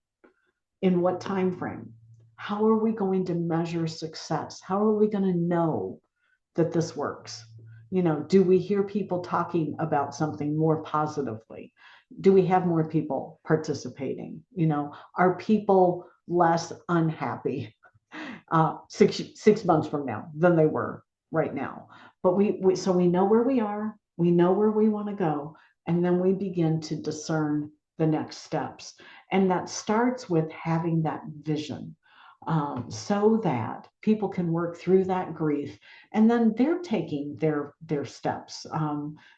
In what time frame? How are we going to measure success? How are we going to know that this works? Do we hear people talking about something more positively? Do we have more people participating? Are people less unhappy 6 months from now than they were right now? But so we know where we are, we know where we want to go. And then we begin to discern the next steps. And that starts with having that vision, so that people can work through that grief, and then they're taking their steps,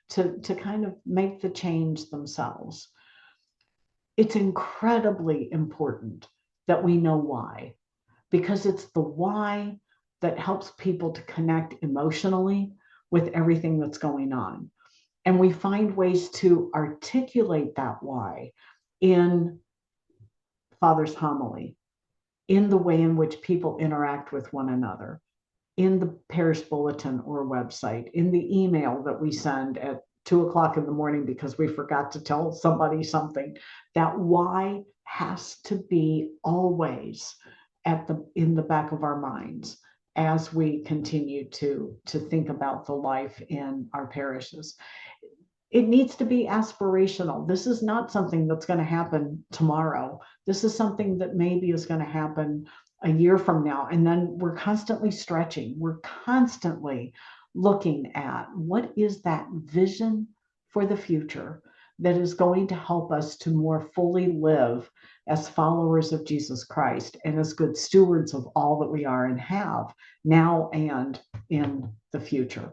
to kind of make the change themselves. It's incredibly important that we know why, because it's the why that helps people to connect emotionally with everything that's going on. And we find ways to articulate that why in Father's homily, in the way in which people interact with one another, in the parish bulletin or website, in the email that we send at 2 o'clock in the morning because we forgot to tell somebody something. That why has to be always in the back of our minds as we continue to think about the life in our parishes. It needs to be aspirational. This is not something that's going to happen tomorrow. This is something that maybe is going to happen a year from now. And then we're constantly stretching. We're constantly looking at what is that vision for the future that is going to help us to more fully live as followers of Jesus Christ and as good stewards of all that we are and have now and in the future.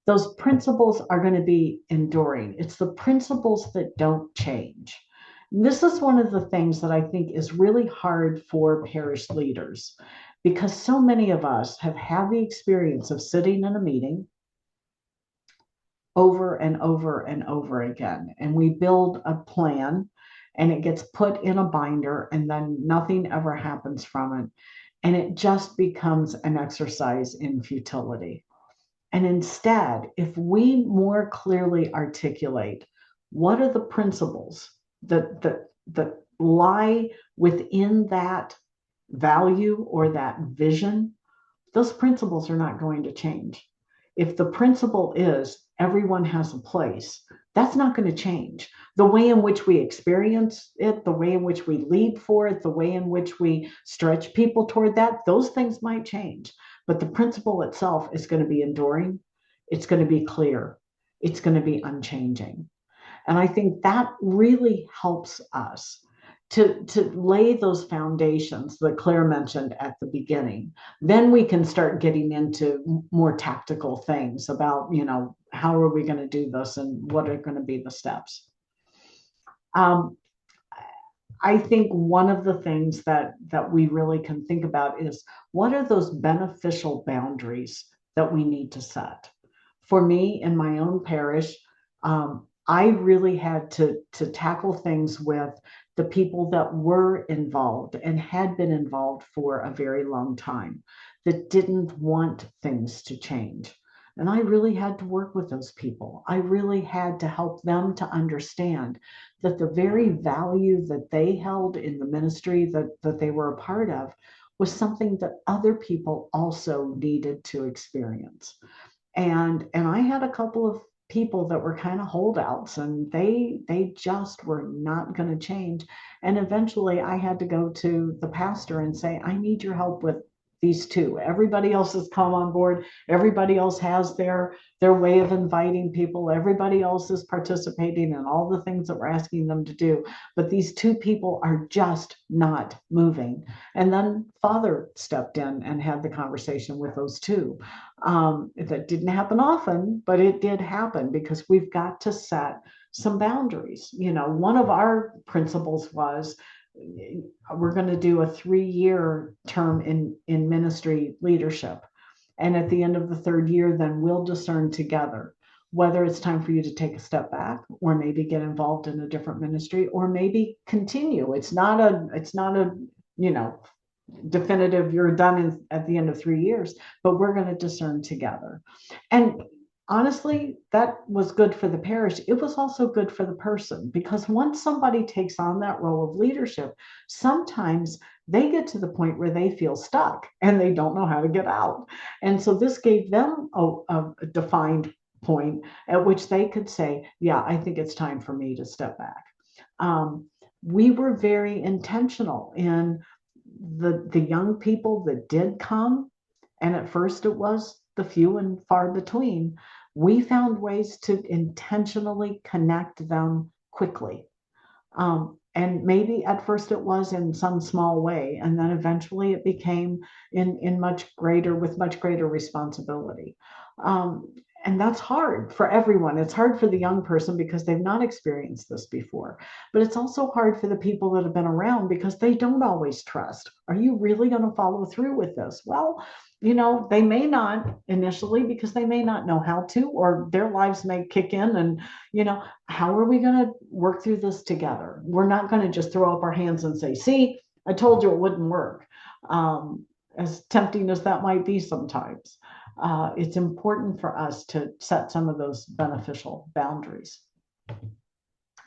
Those principles are going to be enduring. It's the principles that don't change. And this is one of the things that I think is really hard for parish leaders, because so many of us have had the experience of sitting in a meeting over and over and over again, and we build a plan and it gets put in a binder and then nothing ever happens from it, and it just becomes an exercise in futility. And instead, if we more clearly articulate what are the principles that lie within that value or that vision, those principles are not going to change. If the principle is everyone has a place, that's not going to change. The way in which we experience it, the way in which we lead for it, the way in which we stretch people toward that, those things might change. But the principle itself is going to be enduring. It's going to be clear. It's going to be unchanging. And I think that really helps us to lay those foundations that Claire mentioned at the beginning. Then we can start getting into more tactical things about, how are we going to do this and what are going to be the steps. Um, I think one of the things that we really can think about is what are those beneficial boundaries that we need to set. For me, in my own parish, I really had to tackle things with the people that were involved and had been involved for a very long time that didn't want things to change. And I really had to work with those people. I really had to help them to understand that the very value that they held in the ministry that they were a part of was something that other people also needed to experience. And I had a couple of people that were kind of holdouts, and they just were not going to change. And eventually I had to go to the pastor and say, I need your help with these two. Everybody else has come on board. Everybody else has their way of inviting people. Everybody else is participating in all the things that we're asking them to do. But these two people are just not moving. And then Father stepped in and had the conversation with those two. That didn't happen often, but it did happen because we've got to set some boundaries. One of our principles was we're going to do a 3-year term in ministry leadership. And at the end of the third year, then we'll discern together whether it's time for you to take a step back or maybe get involved in a different ministry or maybe continue. It's not a, definitive, you're done at the end of 3 years, but we're going to discern together. And honestly, that was good for the parish. It was also good for the person, because once somebody takes on that role of leadership, sometimes they get to the point where they feel stuck and they don't know how to get out. And so this gave them a defined point at which they could say, yeah, I think it's time for me to step back. We were very intentional in the young people that did come. And at first it was the few and far between. We found ways to intentionally connect them quickly. And maybe at first it was in some small way, and then eventually it became in much greater, with much greater responsibility. Um, and that's hard for everyone. It's hard for the young person because they've not experienced this before, but it's also hard for the people that have been around because they don't always trust. Are you really going to follow through with this? Well, they may not initially because they may not know how to, or their lives may kick in, and how are we going to work through this together? We're not going to just throw up our hands and say, see, I told you it wouldn't work. As tempting as that might be sometimes, it's important for us to set some of those beneficial boundaries.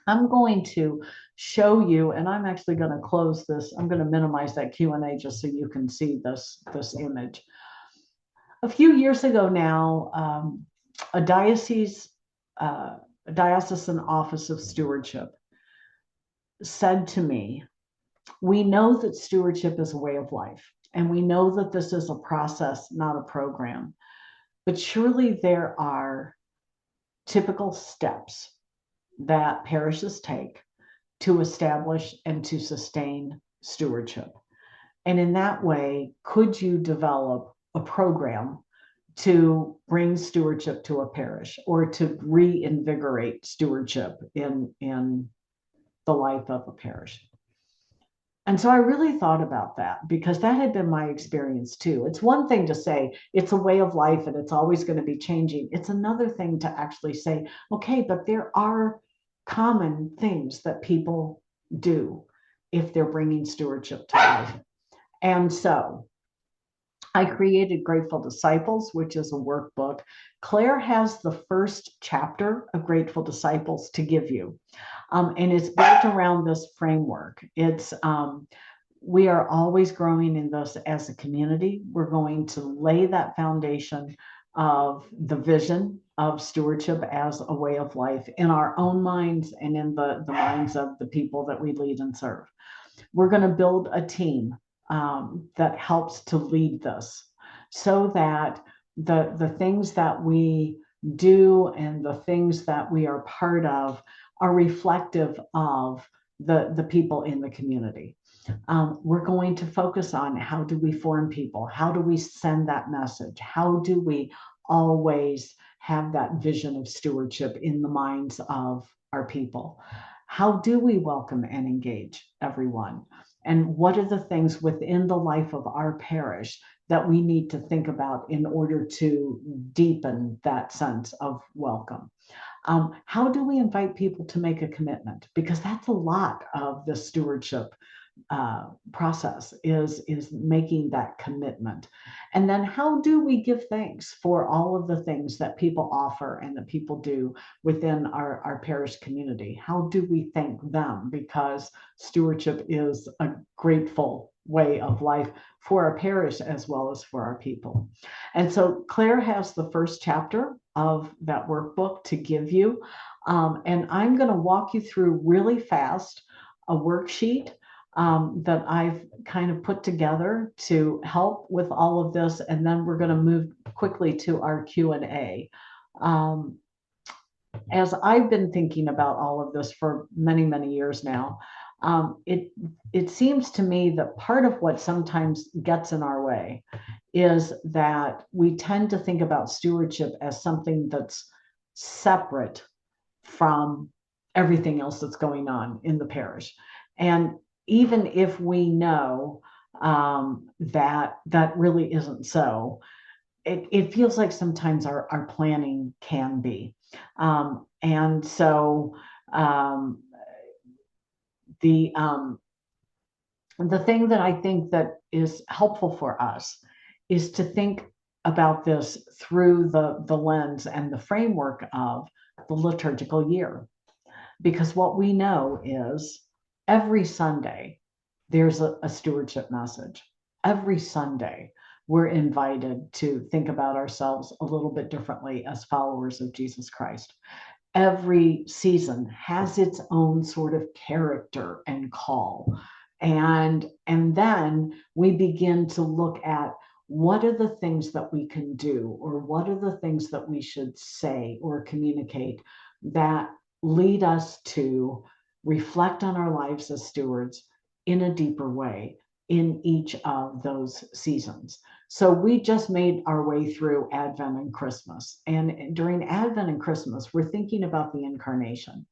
I'm going to show you, and I'm actually going to close this. I'm going to minimize that Q&A just so you can see this image. A few years ago now, a diocesan office of stewardship said to me, we know that stewardship is a way of life, and we know that this is a process, not a program, but surely there are typical steps that parishes take to establish and to sustain stewardship. And in that way, could you develop a program to bring stewardship to a parish, or to reinvigorate stewardship in the life of a parish? And so I really thought about that, because that had been my experience too. It's one thing to say it's a way of life and it's always going to be changing. It's another thing to actually say, okay, but there are common things that people do if they're bringing stewardship to life. And so I created Grateful Disciples, which is a workbook. Claire has the first chapter of Grateful Disciples to give you. And it's built around this framework. We are always growing in this as a community. We're going to lay that foundation of the vision of stewardship as a way of life in our own minds and in the minds of the people that we lead and serve. We're going to build a team that helps to lead this, so that the things that we do and the things that we are part of are reflective of the people in the community. We're going to focus on how do we form people? How do we send that message? How do we always have that vision of stewardship in the minds of our people? How do we welcome and engage everyone? And what are the things within the life of our parish that we need to think about in order to deepen that sense of welcome? How do we invite people to make a commitment? Because that's a lot of the stewardship process, is making that commitment. And then how do we give thanks for all of the things that people offer and that people do within our parish community? How do we thank them? Because stewardship is a grateful way of life for our parish as well as for our people. And so Claire has the first chapter of that workbook to give you. And I'm going to walk you through really fast a worksheet that I've kind of put together to help with all of this, and then we're going to move quickly to our Q&A. As I've been thinking about all of this for many, many years now, it seems to me that part of what sometimes gets in our way is that we tend to think about stewardship as something that's separate from everything else that's going on in the parish. And even if we know that really isn't so, it feels like sometimes our planning can be. And so the thing that I think that is helpful for us is to think about this through the lens and the framework of the liturgical year. Because what we know is every Sunday, there's a stewardship message. Every Sunday, we're invited to think about ourselves a little bit differently as followers of Jesus Christ. Every season has its own sort of character and call. And then we begin to look at what are the things that we can do, or what are the things that we should say or communicate that lead us to reflect on our lives as stewards in a deeper way in each of those seasons. So we just made our way through Advent and Christmas. And during Advent and Christmas, we're thinking about the incarnation.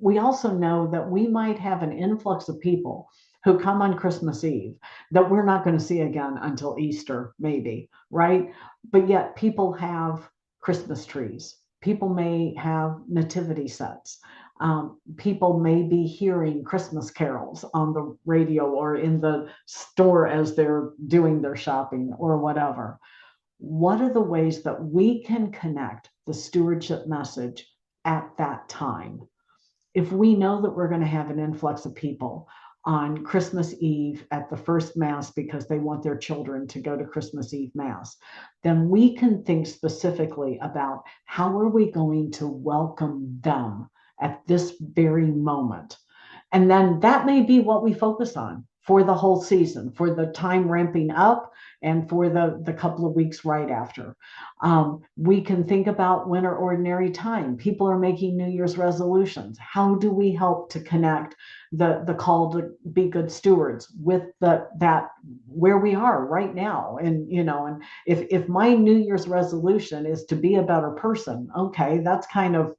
We also know that we might have an influx of people who come on Christmas Eve that we're not going to see again until Easter, maybe, right? But yet people have Christmas trees. People may have nativity sets. People may be hearing Christmas carols on the radio or in the store as they're doing their shopping or whatever. What are the ways that we can connect the stewardship message at that time? If we know that we're going to have an influx of people on Christmas Eve at the first Mass because they want their children to go to Christmas Eve Mass, then we can think specifically about how are we going to welcome them at this very moment. And then that may be what we focus on for the whole season, for the time ramping up and for the couple of weeks right after. We can think about winter ordinary time. People are making New Year's resolutions. How do we help to connect the call to be good stewards with that where we are right now? And and if my New Year's resolution is to be a better person, okay, that's kind of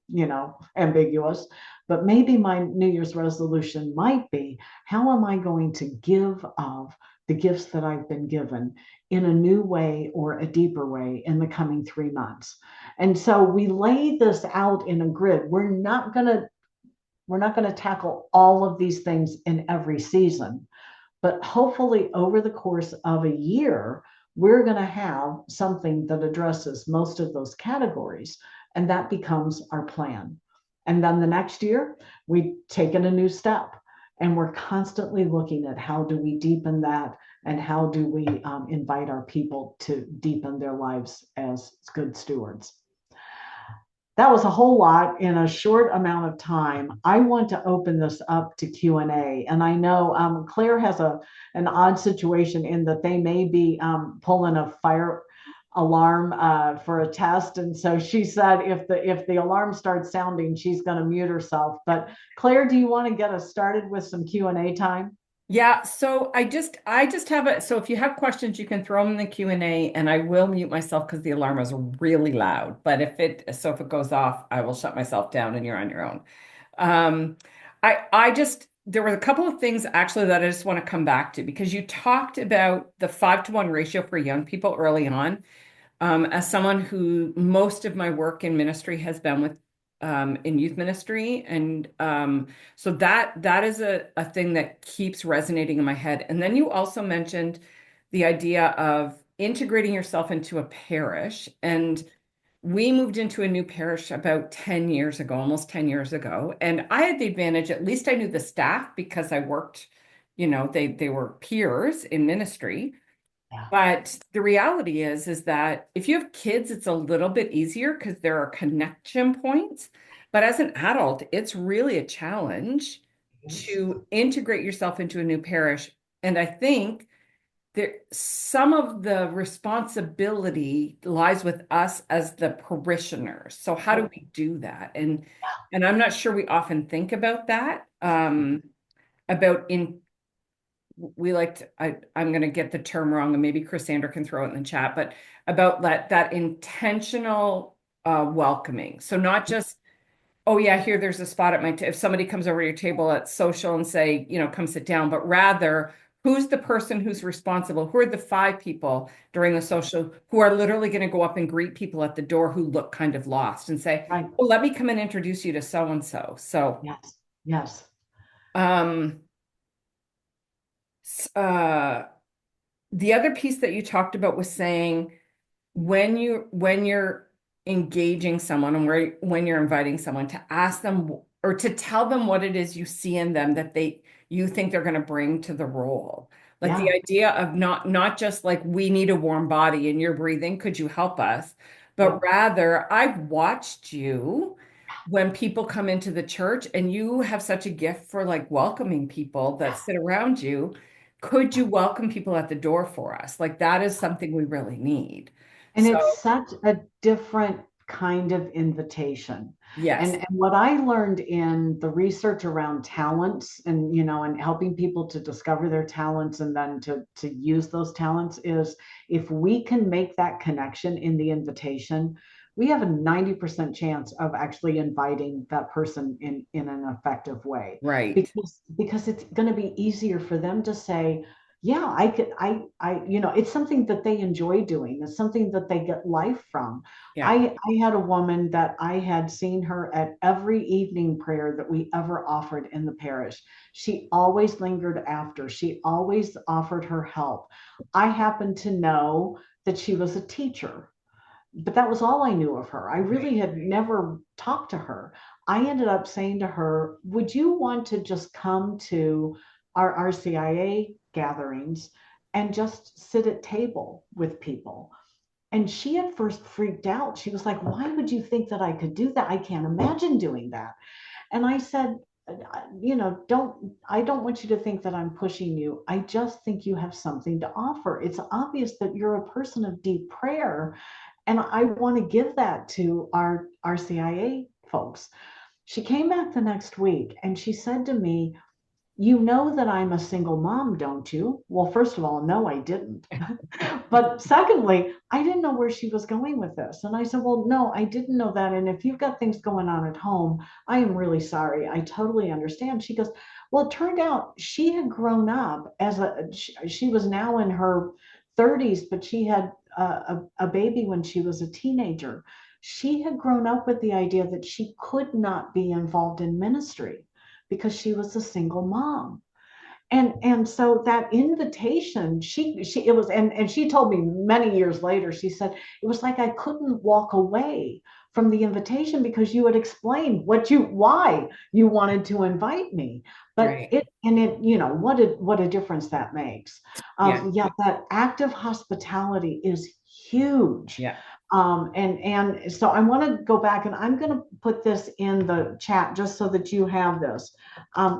ambiguous. But maybe my New Year's resolution might be, how am I going to give of the gifts that I've been given in a new way or a deeper way in the coming 3 months? And so we lay this out in a grid. We're not going to tackle all of these things in every season, but hopefully over the course of a year, we're going to have something that addresses most of those categories, and that becomes our plan. And then the next year, we've taken a new step, and we're constantly looking at how do we deepen that, and how do we invite our people to deepen their lives as good stewards. That was a whole lot in a short amount of time. I want to open this up to Q&A. And I know Claire has an odd situation in that they may be pulling a fire alarm for a test. And so she said if the alarm starts sounding, she's going to mute herself. But Claire, do you want to get us started with some Q&A time? Yeah, so I just have a so if you have questions, you can throw them in the Q&A and I will mute myself because the alarm is really loud. But if it goes off, I will shut myself down and you're on your own. Um, I just there were a couple of things actually that I just want to come back to because you talked about the 5-to-1 ratio for young people early on. As someone who most of my work in ministry has been with in youth ministry, and so that is a thing that keeps resonating in my head. And then you also mentioned the idea of integrating yourself into a parish, and we moved into a new parish about 10 years ago, almost 10 years ago, and I had the advantage, at least I knew the staff because I worked, they were peers in ministry. Yeah. But the reality is that if you have kids, it's a little bit easier because there are connection points. But as an adult, it's really a challenge Yes. to integrate yourself into a new parish. And I think some of the responsibility lies with us as the parishioners. So how do we do that? And I'm not sure we often think about that, about in we like to, I'm going to get the term wrong, and maybe Chrisander can throw it in the chat, but about that intentional welcoming. So not just, oh yeah, here there's a spot at if somebody comes over to your table at social and say, come sit down, but rather who's the person who's responsible? Who are the 5 people during the social who are literally going to go up and greet people at the door who look kind of lost and say, Right. oh, let me come and introduce you to so and so. So, Yes. Yes. um, uh, the other piece that you talked about was saying when you're engaging someone and when you're inviting someone to ask them or to tell them what it is you see in them that you think they're going to bring to the role. Like the Yeah. idea of not just like we need a warm body and you're breathing, could you help us? Yeah. But rather, I've watched you when people come into the church and you have such a gift for like welcoming people that sit around you. could you welcome people at the door for us? Like that is something we really need. And So, it's such a different kind of invitation. yes, And what I learned in the research around talents and, and helping people to discover their talents and then to use those talents is if we can make that connection in the invitation, we have a 90% chance of actually inviting that person in an effective way right. because it's going to be easier for them to say, yeah, I could, it's something that they enjoy doing. It's something that they get life from. Yeah, I had a woman that I had seen her at every evening prayer that we ever offered in the parish. She always lingered after. She always offered her help. I happened to know that she was a teacher, but that was all I knew of her. I right, really had never talked to her. I ended up saying to her, would you want to just come to our RCIA gatherings and just sit at table with people? And she at first freaked out. She was like, why would you think that I could do that? I can't imagine doing that. And I said, I don't want you to think that I'm pushing you. I just think you have something to offer. It's obvious that you're a person of deep prayer. And I want to give that to our RCIA folks. She came back the next week and she said to me, you know that I'm a single mom, don't you? Well, first of all, no, I didn't. But secondly, I didn't know where she was going with this. And I said, well, no, I didn't know that. And if you've got things going on at home, I am really sorry. I totally understand. She goes, well, it turned out she had grown up she was now in her 30s, but she had a baby when she was a teenager. She had grown up with the idea that she could not be involved in ministry because she was a single mom. And so that invitation, she it was, and she told me many years later, she said it was like I couldn't walk away from the invitation because you had explained why you wanted to invite me. But right. what a difference that makes. Yeah, Yeah, that active hospitality is huge. yeah. And so I want to go back and I'm going to put this in the chat just so that you have this.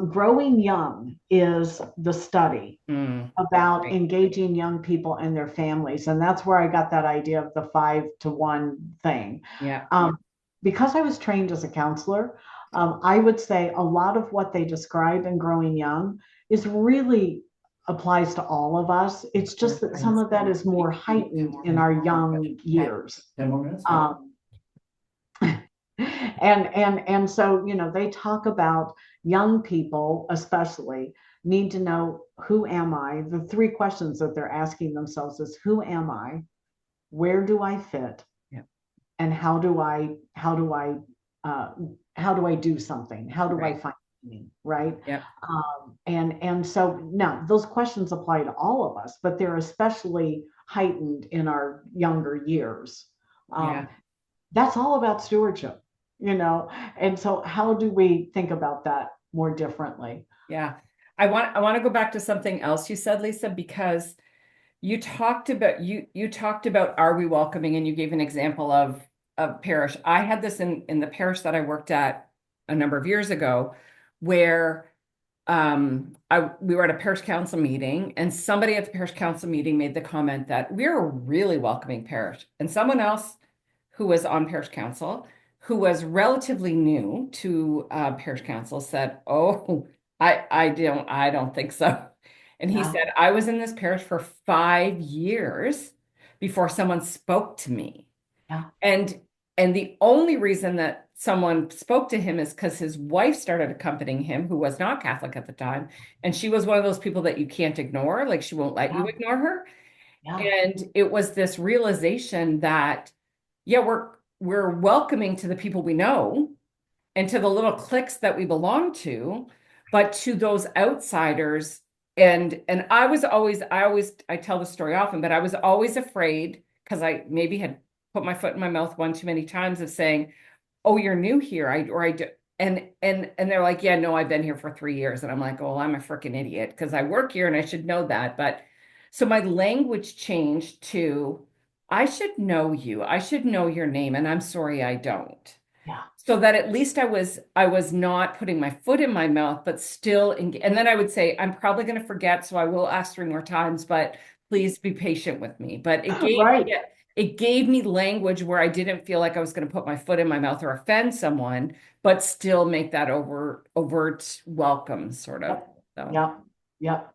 Growing Young is the study Mm, about right. engaging young people and their families. And that's where I got that idea of the 5-to-1 thing. Yeah, Because I was trained as a counselor, I would say a lot of what they describe in Growing Young is really applies to all of us. It's just that some of that is more heightened in our young years. 10 more minutes. Um, and so they talk about young people especially need to know, who am I? The three questions that they're asking themselves is, who am I, where do I fit, Yeah, and uh, how do I do something, how do I right. find meaning, right? Yeah, And so now those questions apply to all of us, but they're especially heightened in our younger years. yeah, um, that's all about stewardship, you know? And so how do we think about that more differently? yeah. I want to go back to something else you said, Lisa, because you talked about are we welcoming, and you gave an example of parish. I had this in the parish that I worked at a number of years ago, where we were at a parish council meeting, and somebody at the parish council meeting made the comment that we're a really welcoming parish, and someone else who was on parish council, who was relatively new to parish council, said, "Oh, I don't think so." And he Yeah, said, "I was in this parish for 5 years before someone spoke to me." yeah, And the only reason that someone spoke to him is because his wife started accompanying him, who was not Catholic at the time. And she was one of those people that you can't ignore, like she won't let you yeah, ignore her. yeah, And it was this realization that, yeah, we're welcoming to the people we know and to the little cliques that we belong to, but to those outsiders. And I tell the story often, but I was always afraid because I maybe had put my foot in my mouth one too many times of saying, "Oh, you're new here." I do. And they're like, "Yeah, no, I've been here for 3 years." And I'm like, "Oh, well, I'm a freaking idiot because I work here and I should know that." But so my language changed to, I should know you. I should know your name. And I'm sorry, I don't. Yeah. so that at least I was not putting my foot in my mouth, but still and then I would say, I'm probably going to forget, so I will ask 3 more times, but please be patient with me. But Right. it gave me language where I didn't feel like I was going to put my foot in my mouth or offend someone, but still make that overt welcome, sort of. Yep. So. Yep. Yep.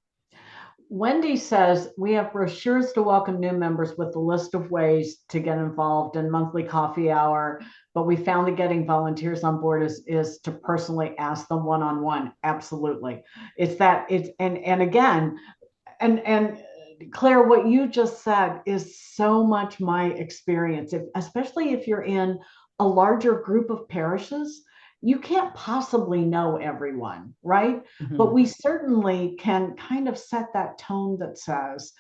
Wendy says we have brochures to welcome new members with a list of ways to get involved in monthly coffee hour, but we found that getting volunteers on board is to personally ask them one-on-one. Absolutely. It's that it's and again, and Claire, what you just said is so much my experience. Especially if you're in a larger group of parishes, you can't possibly know everyone, right? But Mhm. we certainly can kind of set that tone that says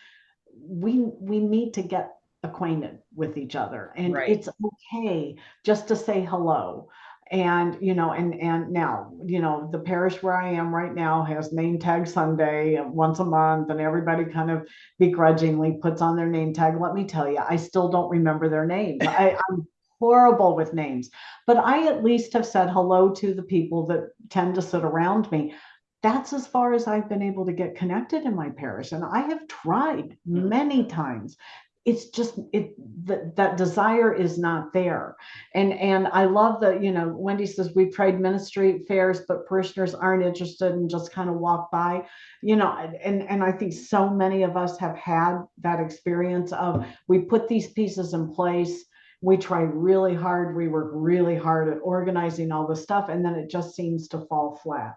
we need to get acquainted with each other, and Right. it's okay just to say hello. And now the parish where I am right now has name tag Sunday once a month, and everybody kind of begrudgingly puts on their name tag. Let me tell you, I still don't remember their names. I'm horrible with names, but I at least have said hello to the people that tend to sit around me. That's as far as I've been able to get connected in my parish. And I have tried Mhm. many times. It's just that desire is not there. And I love that, Wendy says we've tried ministry fairs, but parishioners aren't interested and just kind of walk by. And I think so many of us have had that experience of we put these pieces in place. We try really hard. We work really hard at organizing all this stuff, and then it just seems to fall flat.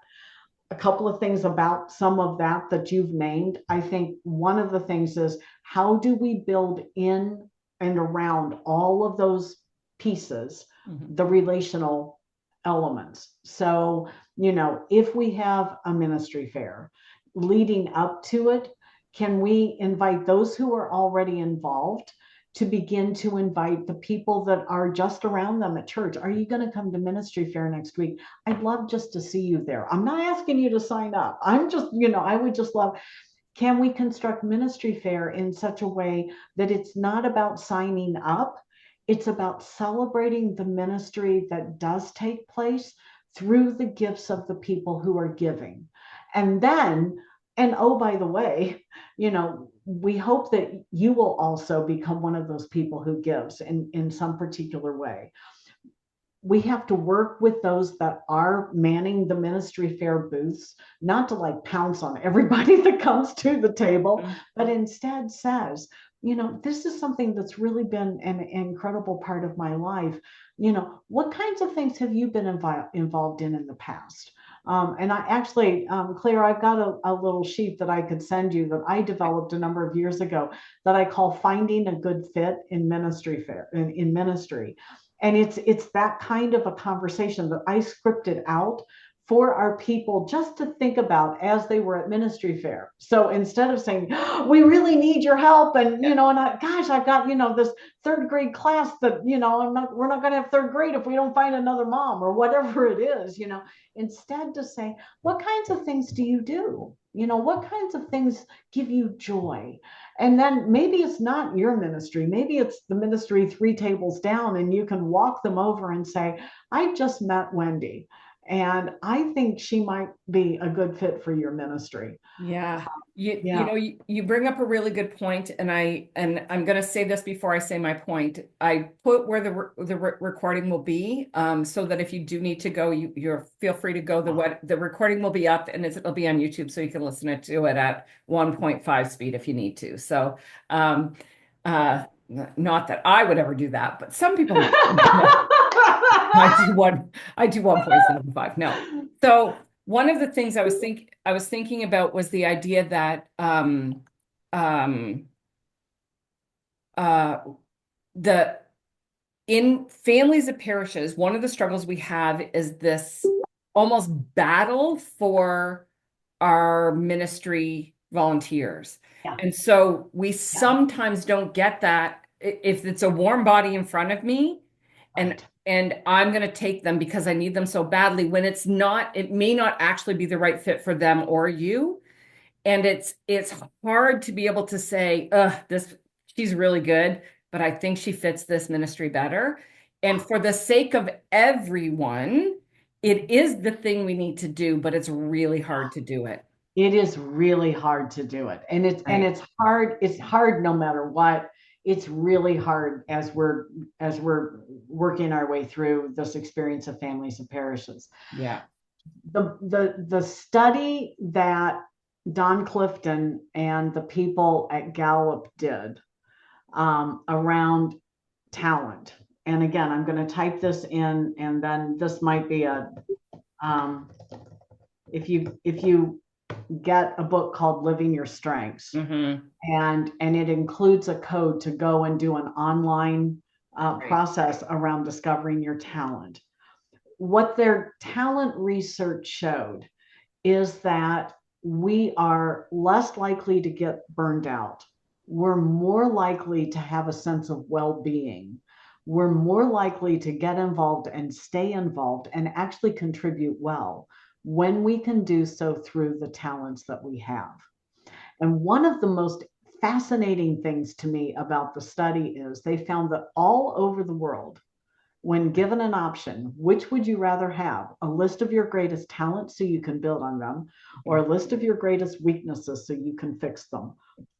A couple of things about some of that you've named. I think one of the things is, how do we build in and around all of those pieces Mhm. the relational elements? So, if we have a ministry fair leading up to it, can we invite those who are already involved to begin to invite the people that are just around them at church? Are you going to come to ministry fair next week? I'd love just to see you there. I'm not asking you to sign up. I'm just, I would just love, can we construct ministry fair in such a way that it's not about signing up? It's about celebrating the ministry that does take place through the gifts of the people who are giving. And then, and oh, by the way, we hope that you will also become one of those people who gives in some particular way. We have to work with those that are manning the ministry fair booths, not to like pounce on everybody that comes to the table, Mhm. but instead says, this is something that's really been an incredible part of my life. What kinds of things have you been involved in the past? And I actually, Claire, I've got a little sheet that I could send you that I developed a number of years ago that I call Finding a Good Fit in Ministry Fair, in ministry. And it's that kind of a conversation that I scripted out for our people just to think about as they were at ministry fair. So instead of saying, oh, we really need your help, and Yeah. gosh, I've got this third grade class that we're not going to have third grade if we don't find another mom or whatever it is. Instead to say, what kinds of things do you do? What kinds of things give you joy? And then maybe it's not your ministry, maybe it's the ministry three tables down, and you can walk them over and say, I just met Wendy, and I think she might be a good fit for your ministry. Yeah. You Yeah. know, you bring up a really good point, and I'm going to say this before I say my point. I put where the recording will be, so that if you do need to go, you're feel free to go. The recording will be up, and it'll be on YouTube, so you can listen to it at 1.5 speed if you need to. So, not that I would ever do that, but some people might. I do 1.75. No. So one of the things I was thinking about was the idea that um uh the in families of parishes, one of the struggles we have is this almost battle for our ministry volunteers. Yeah. And so we Yeah. sometimes don't get that if it's a warm body in front of me and Right. and I'm going to take them because I need them so badly when it's not, it may not actually be the right fit for them or you. And it's hard to be able to say, this she's really good, but I think she fits this ministry better. And for the sake of everyone, it is the thing we need to do, but it's really hard to do it. It is really hard to do it. And Right. it's hard no matter what. It's really hard as we're working our way through this experience of families and parishes. Yeah. The study that Don Clifton and the people at Gallup did around talent. And again, I'm going to type this in, and then this might be a um, if you get a book called Living Your Strengths, Hmm. and it includes a code to go and do an online Right. process around discovering your talent. What their talent research showed is that we are less likely to get burned out. We're more likely to have a sense of well being. We're more likely to get involved and stay involved and actually contribute well when we can do so through the talents that we have. And one of the most fascinating things to me about the study is they found that all over the world, when given an option, which would you rather have? A list of your greatest talents so you can build on them, or a list of your greatest weaknesses so you can fix them?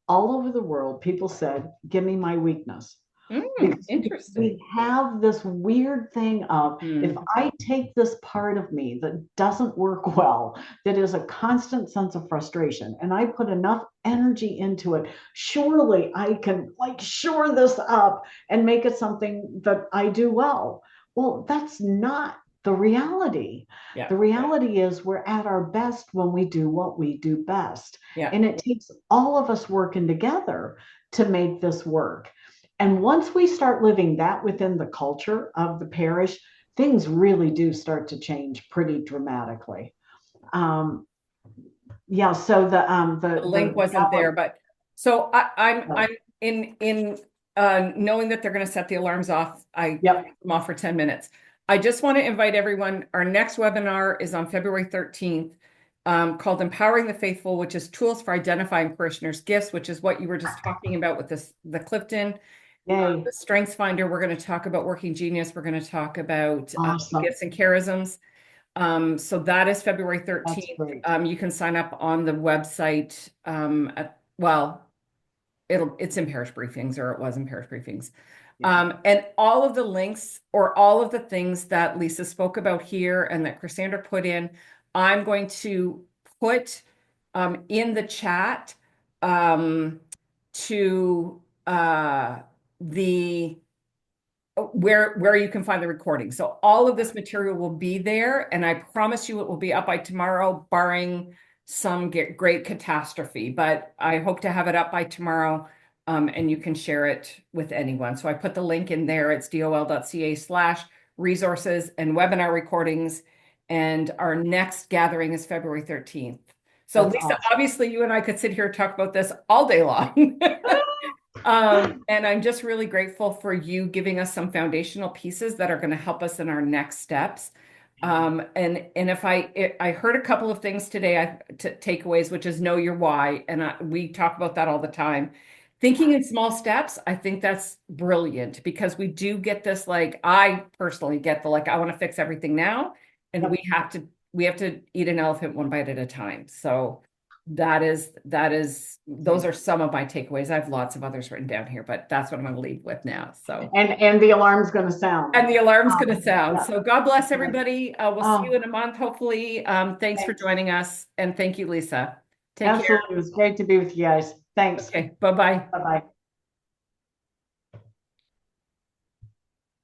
All over the world, people said, give me my weakness. Because Interesting. we have this weird thing of, if Mm. I take this part of me that doesn't work well, that is a constant sense of frustration, and I put enough energy into it, surely I can like shore this up and make it something that I do well. Well, that's not the reality. Yeah. The reality is we're at our best when we do what we do best. Yeah. And it takes all of us working together to make this work. And once we start living that within the culture of the parish, things really do start to change pretty dramatically. Um, yeah, so The link the wasn't there, Gallup, but so I'm in knowing that they're going to set the alarms off. I yep, kept them off for 10 minutes. I just want to invite everyone. Our next webinar is on February 13th, called Empowering the Faithful, which is tools for identifying parishioners' gifts, which is what you were just talking about with this the Clifton. yay, The Strengths Finder, we're going to talk about Working Genius. We're going to talk about awesome, gifts and charisms. So that is February that's 13th. great. You can sign up on the website. It's in Parish Briefings, or it was in Parish Briefings. Yeah, And all of the links, or all of the things that Leisa spoke about here and that Cassandra put in, I'm going to put in the chat, to the where you can find the recording. So all of this material will be there, and I promise you it will be up by tomorrow, barring some great catastrophe. But I hope to have it up by tomorrow, and you can share it with anyone. So I put the link in there. It's dol.ca/resources and webinar recordings. And our next gathering is February 13th. So that's Leisa, awesome. obviously you and I could sit here and talk about this all day long. And I'm just really grateful for you giving us some foundational pieces that are going to help us in our next steps. And if I heard a couple of things today, takeaways, which is know your why, and we talk about that all the time. Thinking in small steps, I think that's brilliant, because we do get this, like, I personally get the, like, I want to fix everything now, and Yep. we have to eat an elephant one bite at a time. So that is those are some of my takeaways. I have lots of others written down here, but that's what I'm going to leave with now. So, And the alarm's going to sound. and the alarm's going to sound. Yeah, So God bless yeah. everybody. We'll see you Oh, in a month, hopefully. Thanks for thanks. joining us, and thank you, Leisa. Take care. Absolutely, it was great to be with you guys. Thanks. Okay, bye-bye. Bye bye.